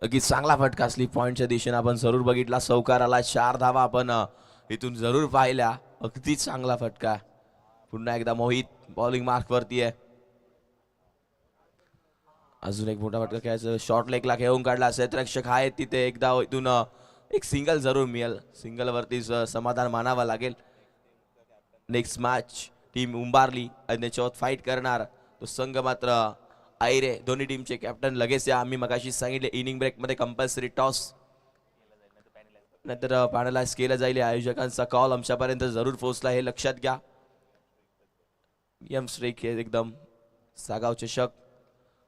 अगदी चांगला फटका स्लिप पॉइंटच्या दिशेने आपण जरूर बघितला. चौकार आला. 4 धावा आपण इथून जरूर पाहिल्या. अगदी चांगला फटका. पुन्हा एकदा मोहित बॉलिंग मार्क वरती आहे. अजून एक मोठा फटका खेळायचं. शॉर्ट लेगला खेळून काढला. क्षेत्ररक्षक आहेत तिथे. एकदा इथून एक सिंगल जरूर मिळेल. सिंगल वरती समाधान मानावं लागेल. नेक्स्ट मॅच टीम उंबारली आणि त्याच्यावर फाईट करणार तो संघ मात्र आयरे. दोन्ही टीमचे कॅप्टन लगेच या. आम्ही मगाशी सांगितले इनिंग ब्रेक मध्ये कंपल्सरी टॉस नंतर पॅनलाइज केलं जाईल. आयोजकांचा कॉल आमच्यापर्यंत जरूर पोहोचला, हे लक्षात घ्या. यम स्ट्रेक एकदम सागाव चषक.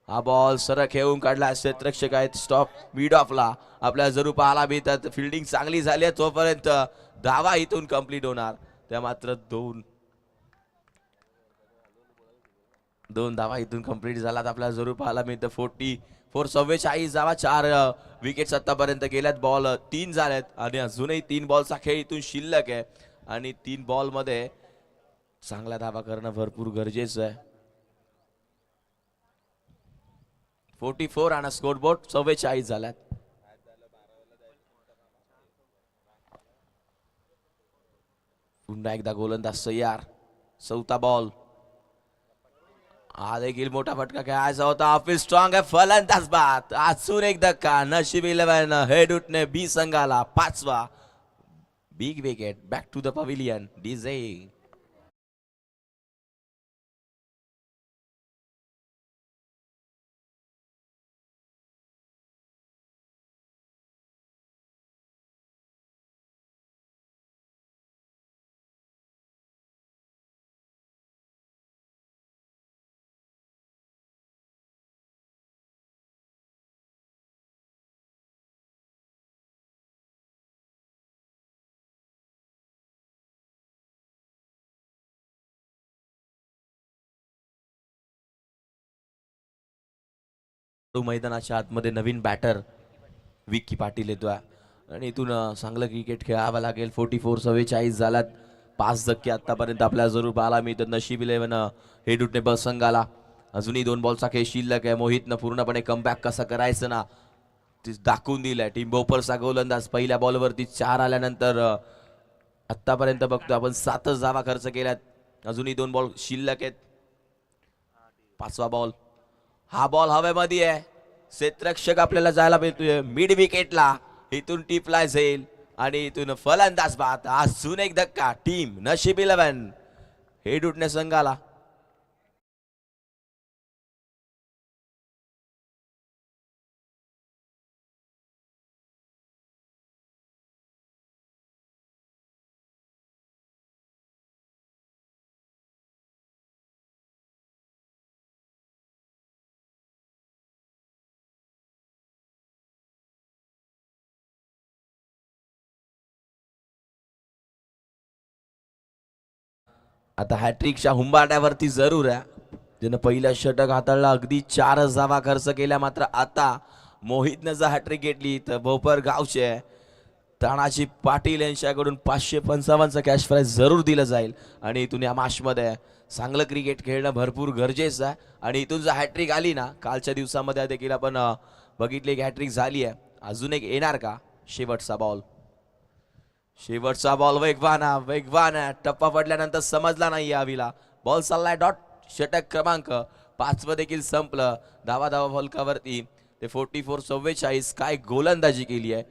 हा बॉल सरळ खेळून काढला. क्षेत्ररक्षक आहेत स्टॉप मिड ऑफला. आपल्याला जरूर पाहायला मिळतात. फिल्डिंग चांगली झाली आहे तोपर्यंत धावा इथून कंप्लीट होणार. त्या मात्र 2 धावा इथून कंप्लीट झाल्यात. आपल्याला जरूर पाहायला मिळतं 44 धावा. 4 विकेट्स आतापर्यंत गेल्यात. बॉल 3 झाल्यात आणि अजूनही 3 बॉलचा खेळ इथून शिल्लक आहे आणि 3 बॉल मध्ये चांगला धावा करणं भरपूर गरजेचं आहे. 44 आणि स्कोरबोर्ड 44 झाल्यात. पुन्हा एकदा गोलंदाज तयार. चौथा बॉल. हा देखील मोठा फटका खेळायचा होता. ऑफिस स्ट्रॉंग आहे फलंदाज बाद. अजून एक धक्का. नशीब 11 हेड उठणे बी संघाला. 5वा big wicket. Back to the pavilion. DJ मैदानाच्या आतमध्ये नवीन बॅटर विक्की पाटील येतोय आणि इथून चांगलं क्रिकेट खेळावं लागेल. 44-44 झाल्यात. 5 धक्के आतापर्यंत आपल्याला जरूर पाहायला मिळतात. नशीब 11 हेड उठणे बस संघाला. अजूनही 2 बॉलचा खेळ शिल्लक आहे. मोहितनं पूर्णपणे कमबॅक कसं करायचं ना ते दाखवून दिलंय. टीम भोपरचा गोलंदाज पहिल्या बॉलवरती 4 आल्यानंतर आतापर्यंत बघतो आपण 7च धावा खर्च केल्यात. अजूनही 2 बॉल शिल्लक आहेत. 5वा बॉल. हा बॉल हवेमध्ये आहे. क्षेत्ररक्षक आपल्याला जायला मिळतोय मिड विकेटला. इथून टिपला जाईल आणि इथून फलंदाज बाद. अजून एक धक्का. टीम नशीब 11 हेड उठणे संघाला. आता हॅट्रिकच्या हुंबाट्यावरती जरूर आहे. ज्यानं पहिल्या षटक हाताळला. अगदी 4च धावा खर्च केल्या. मात्र आता मोहितनं जर हॅट्रिक घेतली तर भोपर गावचे तानाजी पाटील यांच्याकडून 555चं कॅश प्राइज जरूर दिलं जाईल. आणि इथून या मॅचमध्ये चांगलं क्रिकेट खेळणं भरपूर गरजेचं आहे. आणि इथून जर हॅट्रिक आली ना कालच्या दिवसामध्ये देखील आपण बघितले की हॅट्रिक झाली आहे. अजून एक येणार का. शेवटचा बॉल. शेवटचा बॉल वेगवान आहे. टप्पा पडल्यानंतर समजला नाही यावीला. बॉल चाललाय डॉट. षटक क्रमांक 5 देखील संपलं. धावा फलकावरती ते 44-44. काय गोलंदाजी केली आहे.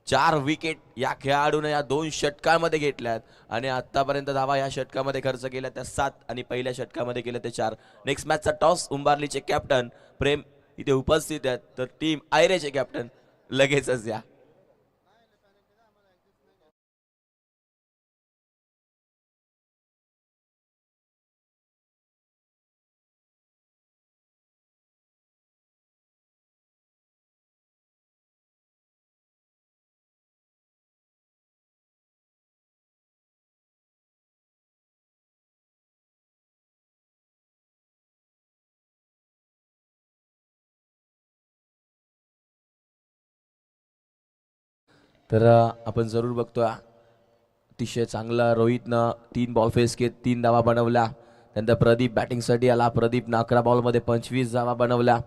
4 विकेट या खेळाडूने या 2 षटकांमध्ये घेतल्यात आणि आतापर्यंत धावा या षटकामध्ये खर्च केल्या त्या 7 आणि पहिल्या षटकामध्ये केल्या ते 4. नेक्स्ट मॅचचा टॉस. उंबारलीचे कॅप्टन प्रेम इथे उपस्थित आहेत तर टीम आयरेचे कॅप्टन लगेचच या. तर आपण जरूर बघतोय अतिशय चांगला रोहितनं 3 बॉल फेस केत 3 धावा बनवल्या. त्यानंतर प्रदीप बॅटिंगसाठी आला. प्रदीपनं 11 बॉलमध्ये 25 धावा बनवल्या.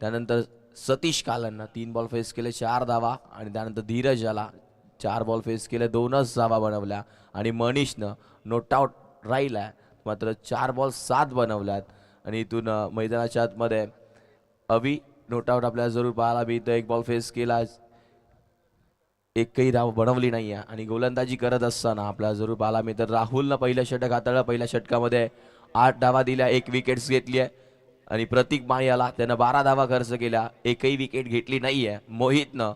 त्यानंतर सतीश कालननं 3 बॉल फेस केले 4 धावा. आणि त्यानंतर धीरज आला 4 बॉल फेस केले 2च धावा बनवल्या. आणि मनीषनं नोट आउट राहिला मात्र 4 बॉल 7 बनवल्यात. आणि इथून मैदानाच्या आतमध्ये अभि नोट आउट आपल्याला जरूर पाहायला मिळतं. 1 बॉल फेस केला एकही धाव बनवली नाही आहे. आणि गोलंदाजी करत असताना आपल्याला जरूर पाहायला मिळतं राहुलनं पहिलं षटक हाताळलं. पहिल्या षटकामध्ये 8 धावा दिल्या 1 विकेट्स घेतली आहे. आणि प्रतीक माळी आला त्यानं 12 धावा खर्च केल्या एकही विकेट घेतली नाही आहे. मोहितनं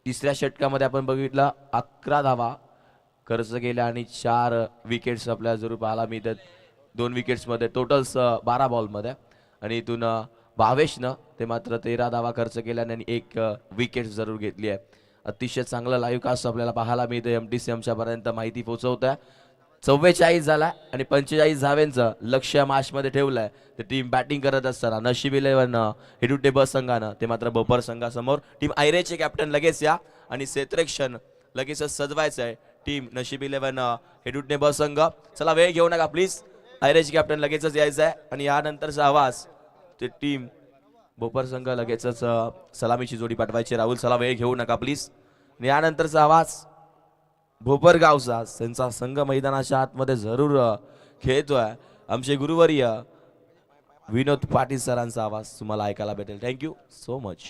तिसऱ्या षटकामध्ये आपण बघितलं 11 धावा खर्च केल्या आणि 4 विकेट्स आपल्याला जरूर पाहायला मिळतात. 2 विकेट्समध्ये टोटल्स 12 बॉलमध्ये. आणि इथून भावेशनं ते मात्र 13 धावा खर्च केल्याने आणि 1 विकेट जरूर घेतली आहे. अतिशय चांगलं लाईव्ह कास्ट आपल्याला पाहायला मिळतं. MTC आमच्यापर्यंत माहिती पोहोचवत आहे. 44 झाला आणि 45 धाव्यांचं लक्ष्य मॅचमध्ये ठेवलंय. तर टीम बॅटिंग करत असताना नशीब 11 हेडू टेबल संघानं ते मात्र भोपर संघासमोर. टीम आयरेचे कॅप्टन लगेच या आणि क्षेत्ररक्षण लगेचच सजवायचं आहे. टीम नशीब 11 हेडू टेबल संघ. चला वेळ घेऊ नका प्लीज. आयरेचे कॅप्टन लगेचच यायचं आहे. आणि यानंतरचा आवाज ते टीम भोपर संघ लगेचच सलामीची जोडी पाठवायची. राहुल चला वेळ घेऊ नका प्लीज. यानंतरचा आवाज भोपर गावचा त्यांचा संघ मैदानाच्या आतमध्ये जरूर खेळतोय. आमचे गुरुवर्य विनोद पाटील सरांचा आवाज तुम्हाला ऐकायला भेटेल. Thank you so much.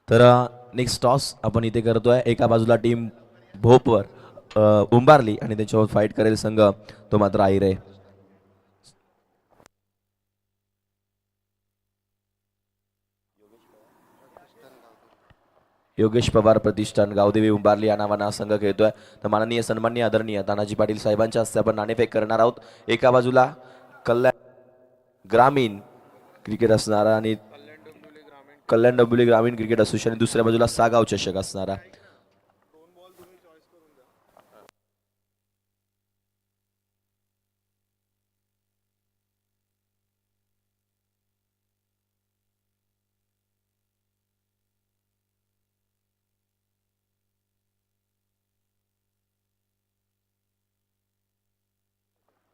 तर नेक्स्ट टॉस आपण इथे करतोय. एका बाजूला टीम भोपर उंबारली आणि त्याच्यावर फाईट करेल संघ तो मात्र आयरे. योगेश पवार प्रतिष्ठान गावदेवी उंबारली या नावानं संघ खेळतोय. तर माननीय सन्माननीय आदरणीय तानाजी पाटील साहेबांच्या हस्ते आपण नाणेफेक करणार आहोत. एका बाजूला कल्याण ग्रामीण क्रिकेट असणारा आणि कल्याण डोंबिवली ग्रामीण क्रिकेट असोसिएशन आणि दुसऱ्या बाजूला सागाव चषक असणारा.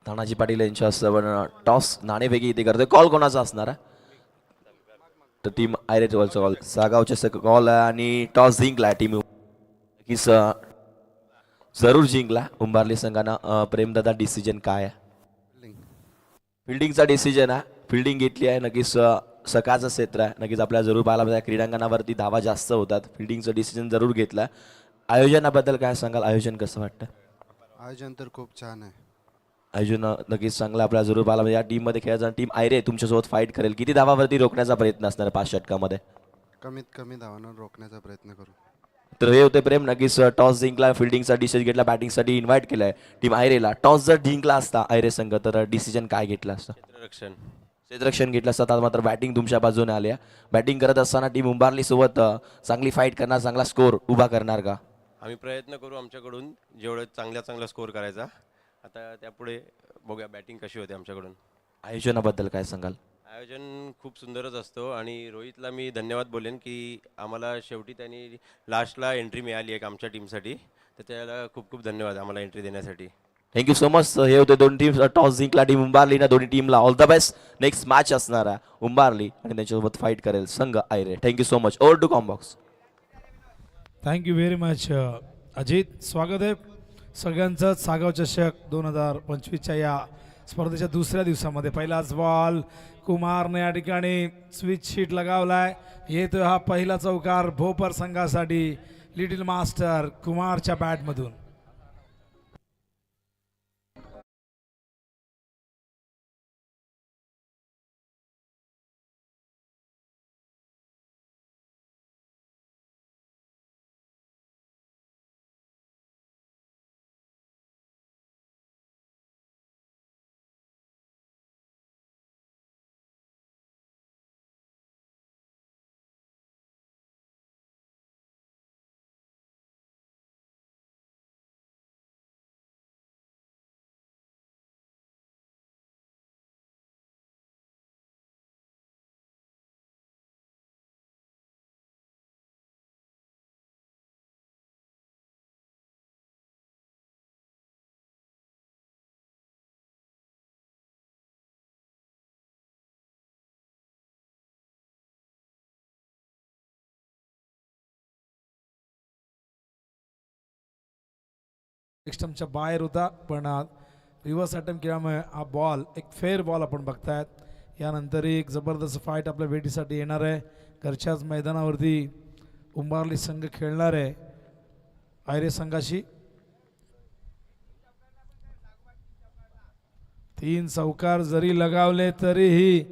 तानाजी पाटील यांच्या हस्ते आपण टॉस नाणेफेकी इथे करतोय. कॉल कोणाचा असणार आहे? तर टीम आयरे कॉल सागावच्या कॉल आणि टॉस जिंकला टीम नक्कीच जरूर जिंकला उंबारली संघानं. प्रेमदादा डिसिजन काय आहे? फिल्डिंगचा डिसिजन आहे. फिल्डिंग घेतली आहे. नक्कीच सकाळचं क्षेत्र आहे. नक्कीच आपल्याला जरूर पाहायला पाहिजे. क्रीडांगणावरती धावा जास्त होतात. फिल्डिंगचं डिसिजन जरूर घेतलं. आयोजनाबद्दल काय सांगाल? आयोजन कसं वाटतं? आयोजन तर खूप छान आहे. आयोजन नक्कीच चांगलं आपल्याला जरूर पाहायला पाहिजे. या टीममध्ये खेळायचा टीम आयरे तुमच्यासोबत फाईट करेल. किती धावावरती रोखण्याचा प्रयत्न असणार 5 षटकामध्ये? कमीत कमी धावांवर रोखण्याचा प्रयत्न करू. तर हे होते प्रेम. नक्कीच टॉस जिंकला. फिल्डिंगचा डिसिजन घेतला. बॅटिंगसाठी इन्व्हाइट केलंय टीम आयरेला. टॉस जर जिंकला असता आयरे संघ तर डिसिजन काय घेतला असता? क्षेत्ररक्षण घेतलं असतं. आता मात्र बॅटिंग तुमच्या बाजूने आल्या. बॅटिंग करत असताना टीम उंबारली सोबत चांगली फाईट करणार, चांगला स्कोर उभा करणार का? आम्ही प्रयत्न करू आमच्याकडून जेवढं चांगला स्कोअर करायचा. आता त्यापुढे बघूया बॅटिंग कशी होते आमच्याकडून. आयोजनाबद्दल काय सांगाल? आयोजन खूप सुंदरच असतो आणि रोहितला मी धन्यवाद बोलेन की आम्हाला शेवटी त्यांनी लास्टला एंट्री मिळाली आहे आमच्या टीमसाठी. तर त्याला खूप खूप धन्यवाद आम्हाला एंट्री देण्यासाठी. Thank you so much. हे होते दोन टीम. टॉस जिंकला टीम उंबारली ना. दोन्ही टीमला all the best. Next match असणार आहे उंबारली आणि त्यांच्यासोबत फाईट करेल संघ Ayre. Thank you so much. Over to combox. Thank you very much Ajit. स्वागत आहे सगळ्यांचं सागाव चषक 2025च्या या स्पर्धेच्या दुसऱ्या दिवसामध्ये. पहिलाच बॉल कुमारने या ठिकाणी स्विच शीट लगावलाय. येतोय हा पहिला चौकार भोपर संघासाठी लिटिल मास्टर कुमारच्या बॅटमधून. सिस्टमच्या बाहेर होता पण रिव्हर्स अटेम्प्ट केल्यामुळे हा बॉल एक फेअर बॉल आपण बघतायत. यानंतर एक जबरदस्त फाईट आपल्या भेटीसाठी येणार आहे. घरच्याच मैदानावरती उंबारली संघ खेळणार आहे आयरे संघाशी. 3 चौकार जरी लगावले तरीही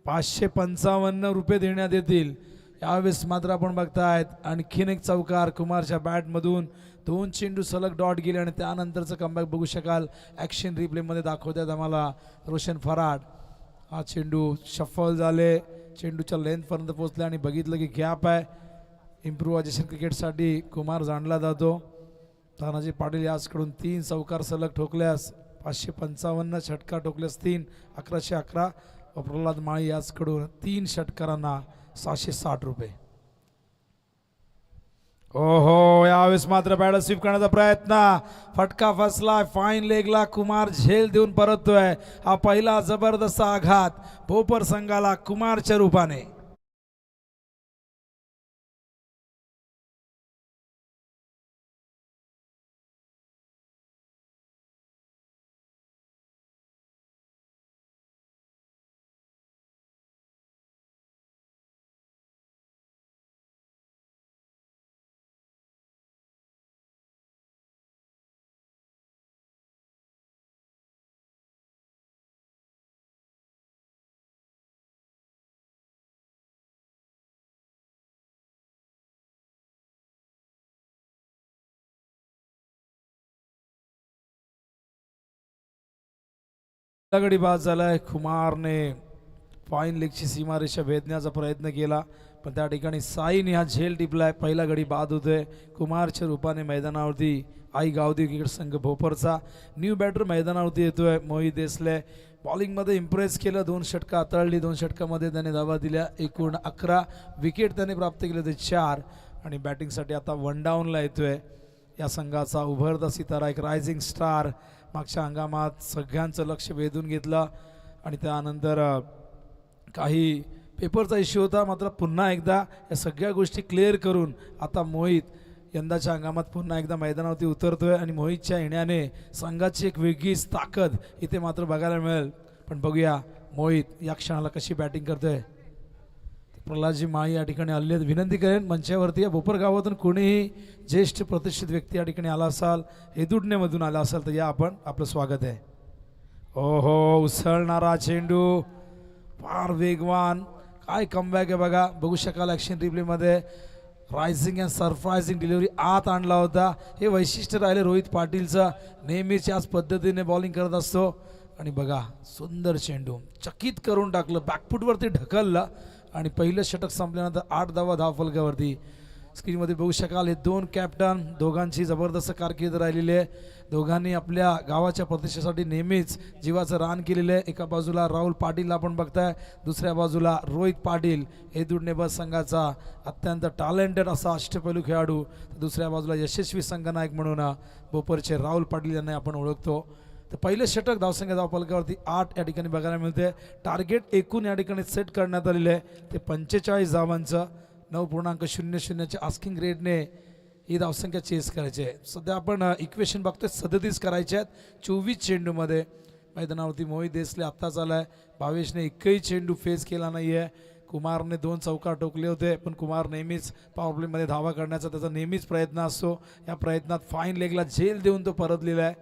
555 देण्यात येतील. यावेळेस मात्र आपण बघतायत आणखीन एक चौकार कुमारच्या बॅटमधून. 2 चेंडू सलग डॉट गेले आणि त्यानंतरचं कमबॅक बघू शकाल ॲक्शन रिप्लेमध्ये दाखवतात आम्हाला रोशन फराड. हा चेंडू शफल झाले, चेंडूच्या लेंथपर्यंत पोहोचले आणि बघितलं की गॅप आहे. इम्प्रुव्हायझेशन क्रिकेटसाठी कुमार जाणला जातो. तानाजी पाटील याचकडून 3 चौकार सलग ठोकल्यास 555, षटकार ठोकल्यास 3, 1111 व प्रल्हाद माळी याचकडून 3 षटकारांना 660 रुपये. ओहो, यावेळेस मात्र बॅट स्वीप करण्याचा प्रयत्न, फटका फसला. फाईन लेगला कुमार झेल देऊन परततोय. हा पहिला जबरदस्त आघात भोपर संघाला कुमारच्या रूपाने. गडी बाद झालाय. कुमारने फाईन लेगची सीमारेषा भेदण्याचा प्रयत्न केला, पण त्या ठिकाणी साईने हा झेल टिपलाय. पहिला गडी बाद होतोय. कुमारच्या रूपाने मैदानावरती आई गावदेवी क्रिकेट संघ भोपरचा न्यू बॅटर मैदानावरती येतोय. मोहित देसले बॉलिंगमध्ये इम्प्रेस केलं. 2 षटकं हाताळली. 2 षटकामध्ये त्याने धावा दिल्या. एकूण 11 विकेट त्याने प्राप्त केले, ते 4. आणि बॅटिंगसाठी आता 1 डाऊनला येतोय. या संघाचा उभरता सितारा, एक रायझिंग स्टार. मागच्या हंगामात सगळ्यांचं लक्ष वेधून घेतलं आणि त्यानंतर काही पेपरचा इश्यू होता. मात्र पुन्हा एकदा या सगळ्या गोष्टी क्लिअर करून आता मोहित यंदाच्या हंगामात पुन्हा एकदा मैदानावरती उतरतोय आणि मोहितच्या येण्याने संघाची एक वेगळीच ताकद इथे मात्र बघायला मिळेल. पण बघूया मोहित या क्षणाला कशी बॅटिंग करतोय. प्रल्हादजी माळी या ठिकाणी आलेले आहेत. विनंती करेन मंचावरती या भोपर गावातून कोणीही ज्येष्ठ प्रतिष्ठित व्यक्ती या ठिकाणी आला असाल, हेदुडणेमधून आला असाल तर या आपण, आपलं स्वागत आहे. ओहो, उसळणारा चेंडू फार वेगवान. काय कमबॅक आहे बघा, बघू शकाल ॲक्शन रिप्लेमध्ये. रायझिंग अँड सरप्रायझिंग डिलिव्हरी आत आणला होता. हे वैशिष्ट्य राहिले रोहित पाटीलचं. नेहमीच याच पद्धतीने बॉलिंग करत असतो. आणि बघा सुंदर चेंडू चकित करून टाकलं. बॅकफुटवरती ढकललं आणि पहिलं षटक संपल्यानंतर 8 धावा धावफलकावरती. स्क्रीनमध्ये बघू शकाल हे 2 कॅप्टन, दोघांची जबरदस्त कारकीर्द राहिलेली आहे. दोघांनी आपल्या गावाच्या प्रतिष्ठेसाठी नेहमीच जीवाचं रान केलेलं आहे. एका बाजूला राहुल पाटील आपण बघताय, दुसऱ्या बाजूला रोहित पाटील, हे दुर्नेबद संघाचा अत्यंत टॅलेंटेड असा अष्टपैलू खेळाडू. दुसऱ्या बाजूला यशस्वी संघनायक म्हणून भोपरचे राहुल पाटील यांना आपण ओळखतो. तर पहिलं षटक धावसंख्या धावफलकावरती 8 या ठिकाणी बघायला मिळते. टार्गेट एकूण या ठिकाणी सेट करण्यात आलेले आहे ते 45 धावांचं. 9.00च्या आस्किंग रेटने ही धावसंख्या चेस करायची आहे. सध्या आपण इक्वेशन बघतोय 37 करायचे आहेत 24 चेंडूमध्ये. मैदानावरती मोहित देसले आत्ताच आलाय. भावेशने एकही चेंडू फेस केला नाही आहे. कुमारने 2 चौकार टोकले होते, पण कुमार नेहमीच पॉवर प्लेमध्ये धावा करण्याचा त्याचा नेहमीच प्रयत्न असतो. या प्रयत्नात फाईन लेगला झेल देऊन तो परतलेला आहे.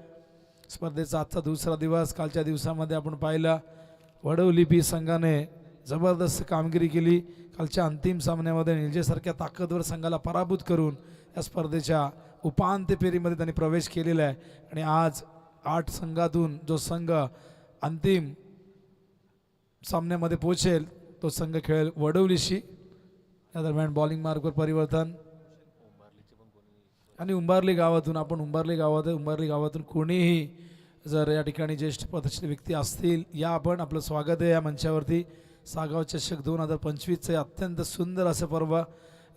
स्पर्धेचा आजचा दुसरा दिवस. कालच्या दिवसामध्ये आपण पाहिलं वडवली पी संघाने जबरदस्त कामगिरी केली. कालच्या अंतिम सामन्यामध्ये निलजेसारख्या ताकदवर संघाला पराभूत करून या स्पर्धेच्या उपांत्य फेरीमध्ये त्यांनी प्रवेश केलेला आहे. आणि आज 8 संघातून जो संघ अंतिम सामन्यामध्ये पोहोचेल तो संघ खेळेल वडवलीशी. या दरम्यान बॉलिंग मार्कवर परिवर्तन आणि उंबारली गावातून, आपण उंबारली गावातून कोणीही जर या ठिकाणी ज्येष्ठ प्रतिष्ठित व्यक्ती असतील या आपण, आपलं स्वागत आहे या मंचावरती. सागाव चषक 2025चं अत्यंत सुंदर असं पर्व,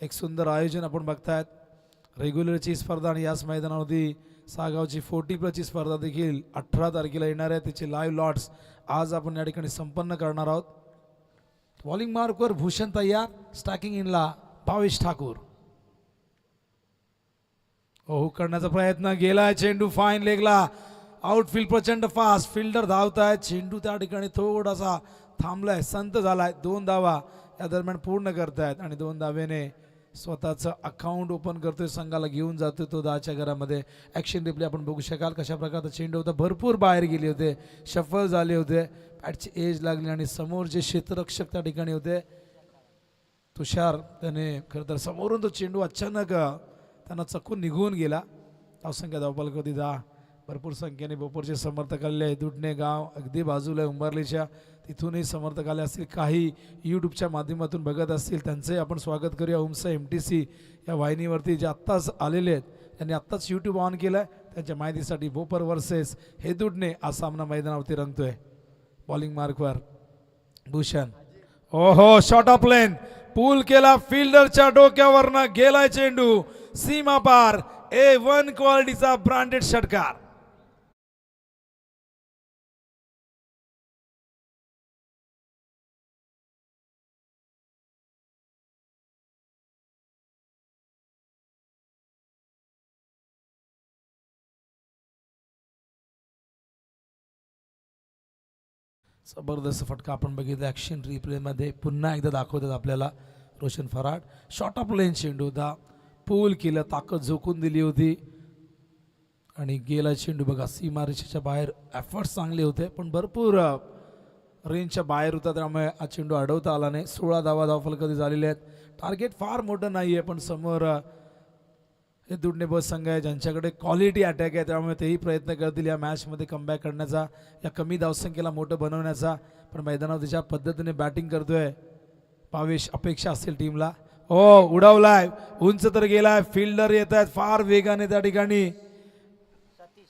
एक सुंदर आयोजन आपण बघतायत. रेग्युलरची स्पर्धा आणि याच मैदानावरती सागावची 40+ स्पर्धा देखील 18 तारखेला येणार आहे. त्याचे लाईव्ह लॉट्स आज आपण या ठिकाणी संपन्न करणार आहोत. बॉलिंग मार्कवर भूषण तयार, स्टॅकिंग इनला भावेश ठाकूर. हो करण्याचा प्रयत्न गेलाय. चेंडू फाईन लेगला, आउटफील्ड प्रचंड फास्ट, फिल्डर धावतायत. चेंडू त्या ठिकाणी थोडासा थांबलाय, संत झालाय. 2 धावा या दरम्यान पूर्ण करतायत आणि 2 धावेने स्वतःचं अकाउंट ओपन करतोय, संघाला घेऊन जातोय तो 10च्या घरामध्ये. ॲक्शन रिप्ले आपण बघू शकाल कशा प्रकारचा चेंडू होता, भरपूर बाहेर गेले होते, शफल झाले होते, बॅटची एज लागली आणि समोर जे क्षेत्ररक्षक त्या ठिकाणी होते तुषार, त्याने खरं तर समोरून तो चेंडू अचानक त्यांना चकून निघून गेला. धावसंख्या धावफलक होती 10. भरपूर संख्येने बोपोरचे समर्थक आलेले आहेत. दुटणे गाव अगदी बाजूला आहे उंबरलीच्या, तिथूनही समर्थक आले असतील, काही यूट्यूबच्या माध्यमातून बघत असतील, त्यांचंही आपण स्वागत करूया. उमसा MTC या वाहिनीवरती जे आत्ताच आलेले आहेत, त्यांनी आत्ताच यूट्यूब ऑन केलं आहे, त्यांच्या माहितीसाठी बोपर वर्सेस हे दुटणे हा सामना मैदानावरती रंगतोय. बॉलिंग मार्कवर भूषण, ओहो शॉट ऑफ लेन, पूल केला, फिल्डरच्या डोक्यावरनं गेलाय चेंडू सीमा पार. A1 क्वालिटीचा ब्रँडेड षटकार. जबरदस्त फटका आपण बघितला ॲक्शन रिप्लेमध्ये, पुन्हा एकदा दाखवतात आपल्याला रोशन फराड. शॉर्ट ऑफ लेन चेंडू होता, पूल केलं, ताकद झोकून दिली होती आणि गेला चेंडू बघा सीमारेषेच्या बाहेर. एफर्ट्स चांगले होते पण भरपूर रेंजच्या बाहेर होता, त्यामुळे हा चेंडू अडवता आला नाही. 16 धावफलक कधी झालेले आहेत. टार्गेट फार मोठं नाही आहे पण समोर हे दुडणे बस संघ आहे ज्यांच्याकडे क्वालिटी अटॅक आहे, त्यामुळे तेही प्रयत्न करतील या मॅचमध्ये कमबॅक करण्याचा, या कमी धावसंख्येला मोठं बनवण्याचा. पण मैदानावर ज्या पद्धतीने बॅटिंग करतोय भावेश, अपेक्षा असेल टीमला. हो उडवलाय, उंच तर गेलाय, फिल्डर येत आहेत फार वेगाने त्या ठिकाणी.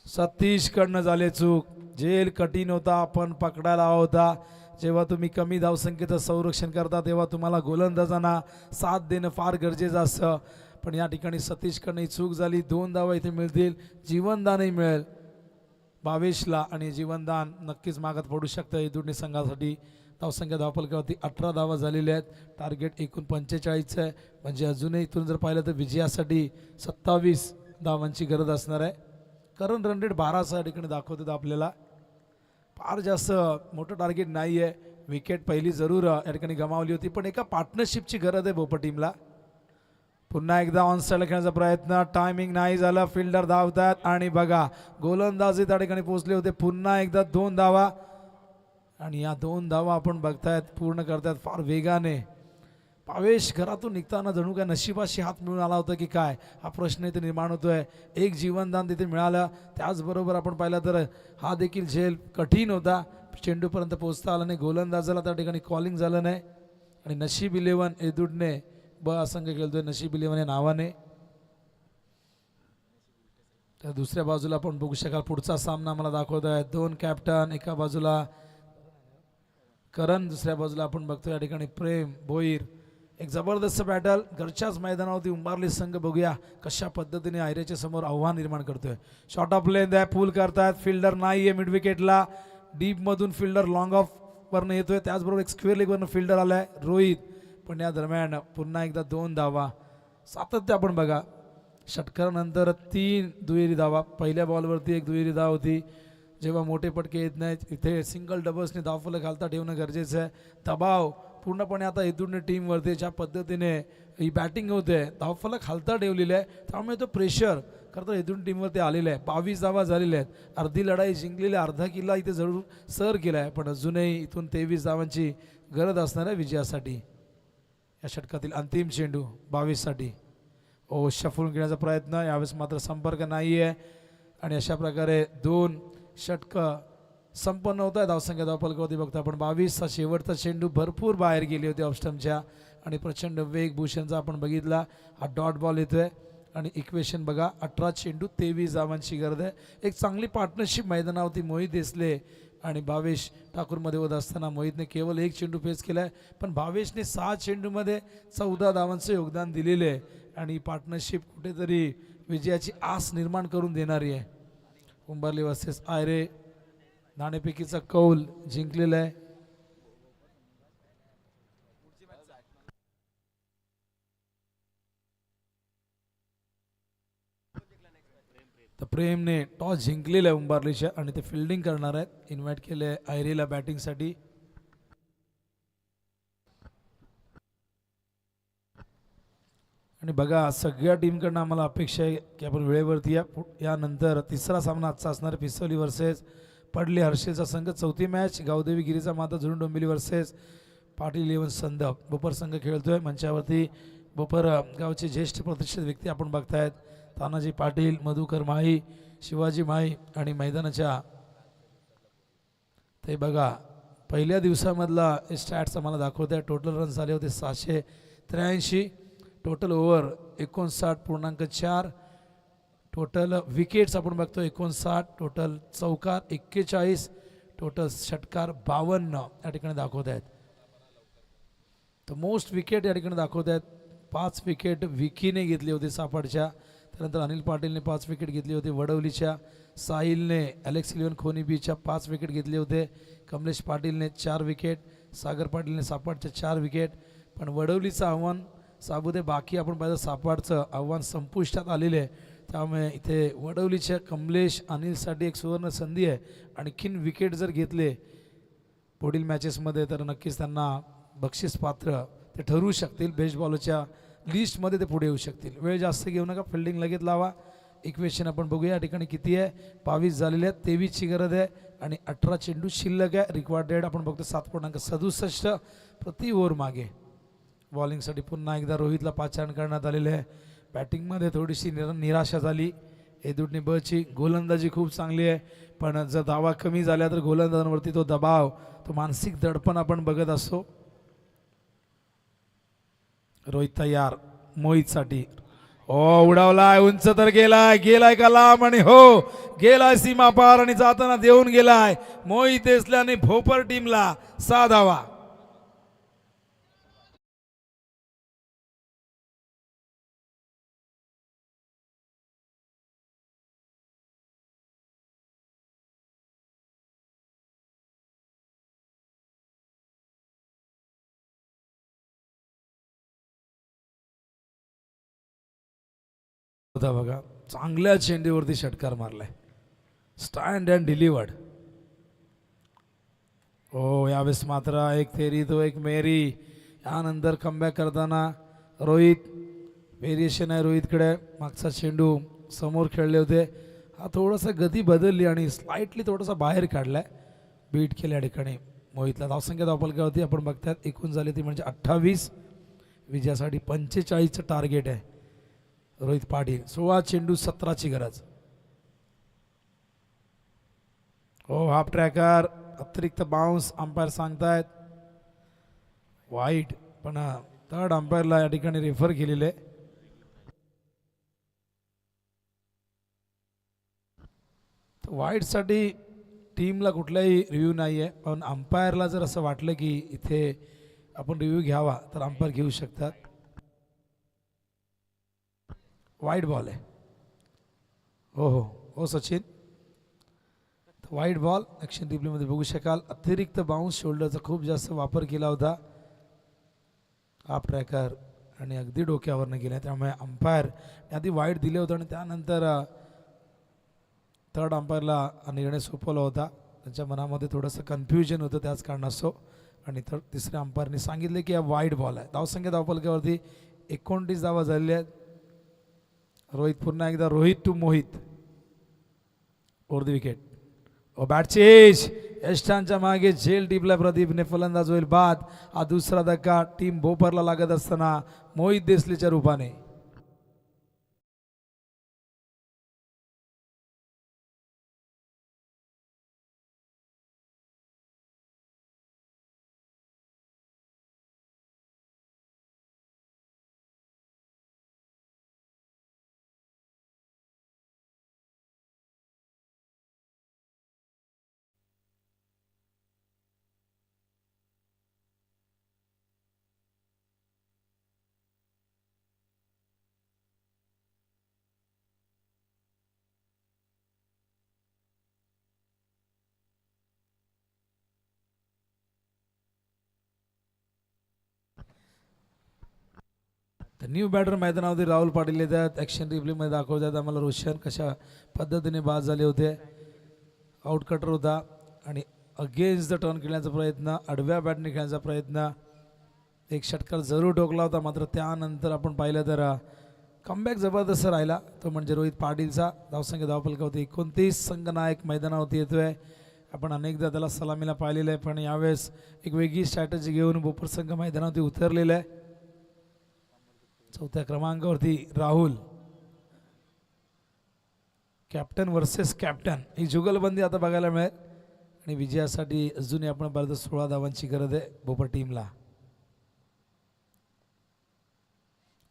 सतीश कडनं झाले चूक. जेल कठीण होता पण पकडायला हवा होता. जेव्हा तुम्ही कमी धावसंख्येचं संरक्षण करता तेव्हा तुम्हाला गोलंदाजांना साथ देणं फार गरजेचं असतं. पण या ठिकाणी सतीशकडनं चूक झाली. 2 धावा इथे मिळतील, जीवनदानही मिळेल भावेशला आणि जीवनदान नक्कीच मागात पडू शकतं या दोन्ही संघासाठी. धावसंख्या धावफलकावरती 18 धावा झालेल्या आहेत. टार्गेट एकूण 45 आहे, म्हणजे अजूनही इथून जर पाहिलं तर विजयासाठी 27 धावांची गरज असणार आहे. करंट रन रेट 12 या ठिकाणी दाखवतात आपल्याला. फार जास्त मोठं टार्गेट नाही आहे. विकेट पहिली जरूर या ठिकाणी गमावली होती पण एका पार्टनरशिपची गरज आहे भोपर टीमला. पुन्हा एकदा ऑन साईडला खेळण्याचा प्रयत्न, टायमिंग नाही झाला, फिल्डर धावतात आणि बघा गोलंदाजी त्या ठिकाणी पोहोचले होते. पुन्हा एकदा 2 धावा आणि या 2 धावा आपण बघतायत पूर्ण करतायत फार वेगाने. भावेश घरातून निघताना जणू काय नशिबाशी हात मिळून आला होता की काय, हा प्रश्न इथे निर्माण होतोय. एक जीवनदान तिथे मिळालं. त्याचबरोबर आपण पाहिलं तर हा देखील झेल कठीण होता, चेंडूपर्यंत पोहोचता आला नाही, गोलंदाजाला त्या ठिकाणी कॉलिंग झालं नाही. आणि नशीब 11 एदुडने ब असंघ खेळतोय नशीब 11 या नावाने. तर दुसऱ्या बाजूला आपण बघू शकाल पुढचा सामना मला दाखवतोय. 2 कॅप्टन, एका बाजूला करण, दुसऱ्या बाजूला आपण बघतोय या ठिकाणी प्रेम भोईर. एक जबरदस्त बॅटल घरच्याच मैदानावरती उंबारली संघ. बघूया कशा पद्धतीने आयऱ्याच्या समोर आव्हान निर्माण करतोय. शॉर्ट ऑफ लेंथ आहे, पूल करतात, फिल्डर नाही आहे मिड विकेटला. डीप मधून फिल्डर लॉंग ऑफ वरनं येतोय, त्याचबरोबर एक स्क्वेअर लेग वरनं फिल्डर आलाय रोहित. पण या दरम्यान पुन्हा एकदा 2 धावा. सातत्य आपण बघा, षटकारानंतर 3 दुहेरी धावा. पहिल्या बॉलवरती 1 दुहेरी धाव होती. जेव्हा मोठे पटके येत नाहीत इथे सिंगल डबल्सने धावफलक घालता ठेवणं गरजेचं आहे. दबाव पूर्णपणे आता इथून टीमवरती ज्या पद्धतीने ही बॅटिंग होते, धावफलक हालता ठेवलेलं आहे, त्यामुळे तो प्रेशर खरं तर इथून टीमवरती आलेला आहे. 22 धावा झालेल्या आहेत. अर्धी लढाई जिंकलेली, अर्धा किल्ला इथे जरूर सर केला आहे, पण अजूनही इथून 23 धावांची गरज असणार आहे विजयासाठी. या षटकातील अंतिम चेंडू 22 साठी. ओ शफून घेण्याचा प्रयत्न, यावेळेस मात्र संपर्क नाही आहे आणि अशा प्रकारे 2 षटकं संपन्न होत आहे. धावसंख्या धावफलकावरती बघता आपण 22 हा शेवटचा चेंडू भरपूर बाहेर गेली होती ऑफस्टम्पच्या आणि प्रचंड वेग भूषणचा आपण बघितला. हा डॉट बॉल येतोय आणि इक्वेशन बघा, 18 चेंडू 23 धावांची गरज आहे. एक चांगली पार्टनरशिप मैदानावरती मोहित देसले आणि भावेश ठाकूरमध्ये होत असताना मोहितने केवळ 1 चेंडू फेस केला आहे, पण भावेशने 6 चेंडूमध्ये 14 धावांचं योगदान दिलेले आहे आणि पार्टनरशिप कुठेतरी विजयाची आस निर्माण करून देणारी आहे. उंबरली वर्सेस आयरे, नाणेफेकीचा कौल जिंकलेला आहे. तर प्रेमने टॉस जिंकलेला आहे उंबारलीच्या आणि ते फिल्डिंग करणार आहेत. इन्व्हाइट केले आयरीला बॅटिंगसाठी. आणि बघा सगळ्या टीमकडनं आम्हाला अपेक्षा आहे की आपण वेळेवरती यानंतर तिसरा सामना आजचा असणार आहे पिसोली वर्सेस पडले हर्षेचा संघ. चौथी मॅच गावदेवी गिरीचा माता झुरून डोंबिवली वर्सेस पाटील 11 संदप बोपर संघ खेळतोय. मंचावरती बोपर गावचे ज्येष्ठ प्रतिष्ठित व्यक्ती आपण बघतायत. तानाजी पाटील, मधुकर माई, शिवाजी माई आणि मैदानाच्या ते बघा पहिल्या दिवसामधला स्टॅट्स आम्हाला दाखवत आहे. टोटल रन झाले होते 783, टोटल ओव्हर 59.4, टोटल विकेट्स आपण बघतो 59, टोटल चौकार 41, टोटल षटकार 52 या ठिकाणी दाखवत आहेत. तर मोस्ट विकेट या ठिकाणी दाखवत आहेत. 5 विकेट विकीने घेतली होती सापडच्या. त्यानंतर अनिल पाटीलने 5 विकेट घेतली होती वडवलीच्या. साहिलने अलेक्स 11 खोनी बीच्या 5 विकेट घेतले होते. कमलेश पाटीलने 4 विकेट, सागर पाटीलने सापडच्या 4 विकेट. पण वडवलीचं आव्हान साबुदे बाकी आपण पाहिलं सापडचं आव्हान संपुष्टात आलेले आहे. त्यामुळे इथे वडवलीच्या कमलेश अनिलसाठी एक सुवर्ण संधी आहे. आणखीन विकेट जर घेतले पुढील मॅचेसमध्ये तर नक्कीच त्यांना बक्षीस पात्र ते ठरवू शकतील. बेस्ट बॉलरच्या लिस्टमध्ये ते पुढे येऊ शकतील. वेळ जास्त घेऊ नका, फिल्डिंग लगेच लावा. इक्वेशन आपण बघूया या ठिकाणी किती आहे. 22 झालेले आहेत, 23ची गरज आहे आणि 18 चेंडू शिल्लक आहे. रिक्वायर्ड रेट आपण बघतो 7.67 प्रति ओव्हर मागे. बॉलिंगसाठी पुन्हा एकदा रोहितला 5 रन करण्यात आलेले आहे. बॅटिंगमध्ये थोडीशी निराशा झाली. एदुटनी बची गोलंदाजी खूप चांगली आहे, पण जर धावा कमी झाल्या तर गोलंदाजांवरती तो दबाव, तो मानसिक दडपण आपण बघत असतो. रोहित तयार मोहितसाठी. उडावलाय, उंच तर गेलाय का लांब आणि हो गेलाय सीमा पार आणि जाताना देऊन गेलाय. मोहित असल्याने भोपर टीमला 6 धावा. होता बघा, चांगल्या चेंडूवरती षटकार मारलाय. Stand and delivered. यावेळेस मात्र एक तेरी तो एक मेरी. यानंतर कमबॅक करताना रोहित, व्हेरिएशन आहे रोहितकडे. मागचा चेंडू समोर खेळले होते, हा थोडासा गती बदलली आणि स्लाइटली थोडासा बाहेर काढलाय. बीट केल्या ठिकाणी मोहितला. धावसंख्या धावपलकावरती आपण बघतात एकूण झाली ती म्हणजे 28. विजयासाठी 45चं टार्गेट आहे रोहित पाटील. 16 चेंडू 17ची गरज. हाफ ट्रॅकर, अतिरिक्त बाउन्स अंपायर सांगतायत वाईट, पण थर्ड अंपायरला या ठिकाणी रेफर केलेले. वाईटसाठी टीमला कुठलाही रिव्ह्यू नाही आहे, पण अंपायरला जर असं वाटलं की इथे आपण रिव्ह्यू घ्यावा तर अंपायर घेऊ शकतात. वाईट बॉल आहे. हो सचिन, वाईट बॉल ॲक्शन रिप्लेमध्ये बघू शकाल. अतिरिक्त बाउन्स शोल्डरचा खूप जास्त वापर केला होता. हाफ ट्रॅकर आणि अगदी डोक्यावरनं गेला, त्यामुळे अंपायर आधी वाईट दिले होते आणि त्यानंतर थर्ड अंपायरला निर्णय सोपवला होता. त्यांच्या मनामध्ये थोडंसं कन्फ्युजन होतं त्याच कारणास्तव, आणि तिसऱ्या अंपायरने सांगितले की हा वाईट बॉल आहे. धावसंख्या धावपलकावरती 29 धावा झालेल्या आहेत. रोहित पुन्हा एकदा, Rohit to Mohit over the wicket. Bat chase. यष्टांच्या मागे झेल टिपला प्रदीपने, फलंदाज होईल बाद. हा दुसरा धक्का टीम भोपरला लागत असताना मोहित देसलेच्या रूपाने. तर न्यू बॅटर मैदानावरती राहुल पाटील येतात. ॲक्शन रिप्लेमध्ये दाखवतात आम्हाला रोशन कशा पद्धतीने बाद झाले होते. आउट कटर होता आणि अगेन्स्ट द टर्न खेळण्याचा प्रयत्न, आडव्या बॅटने खेळण्याचा प्रयत्न. एक षटकार जरूर ठोकला होता, मात्र त्यानंतर आपण पाहिलं तर कमबॅक जबरदस्त राहिला, तो म्हणजे रोहित पाटीलचा. धावसंख्या धावफलकावरती 29. संघनायक मैदानावरती येतोय. आपण अनेकदा त्याला सलामीला पाहिलेलं आहे, पण यावेळेस एक वेगळी स्ट्रॅटेजी घेऊन बोपर संघ मैदानावरती उतरलेला आहे. 4थ्या क्रमांकावरती राहुल, कॅप्टन वर्सेस कॅप्टन ही जुगलबंदी आता बघायला मिळेल. आणि विजयासाठी अजूनही आपण बरं 16 धावांची गरज आहे बोपर टीमला.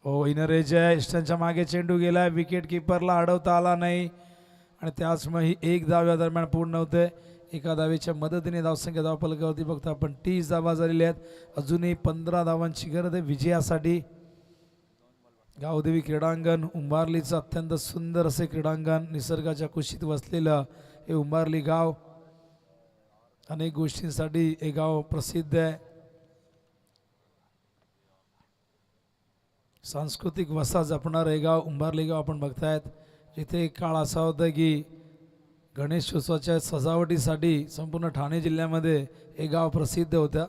हो, इनर एज आहे, इष्टांच्या मागे चेंडू गेलाय, विकेट किपरला अडवता आला नाही आणि त्याचमुळे ही एक धाव या दरम्यान पूर्ण होते. एका धावेच्या मदतीने धावसंख्या धावफलकावरती बघतो आपण 30 धावा झालेल्या आहेत. अजूनही 15 धावांची गरज आहे विजयासाठी. गावदेवी क्रीडांगण उंबारलीचं अत्यंत सुंदर असे क्रीडांगण, निसर्गाच्या कुशीत वसलेलं हे उंबारली गाव अनेक गोष्टींसाठी हे गाव प्रसिद्ध आहे. सांस्कृतिक वसा जपणारं हे गाव उंबारली गाव आपण बघतायत. जिथे एक काळ असा होता की गणेशोत्सवाच्या सजावटीसाठी संपूर्ण ठाणे जिल्ह्यामध्ये हे गाव प्रसिद्ध होतं.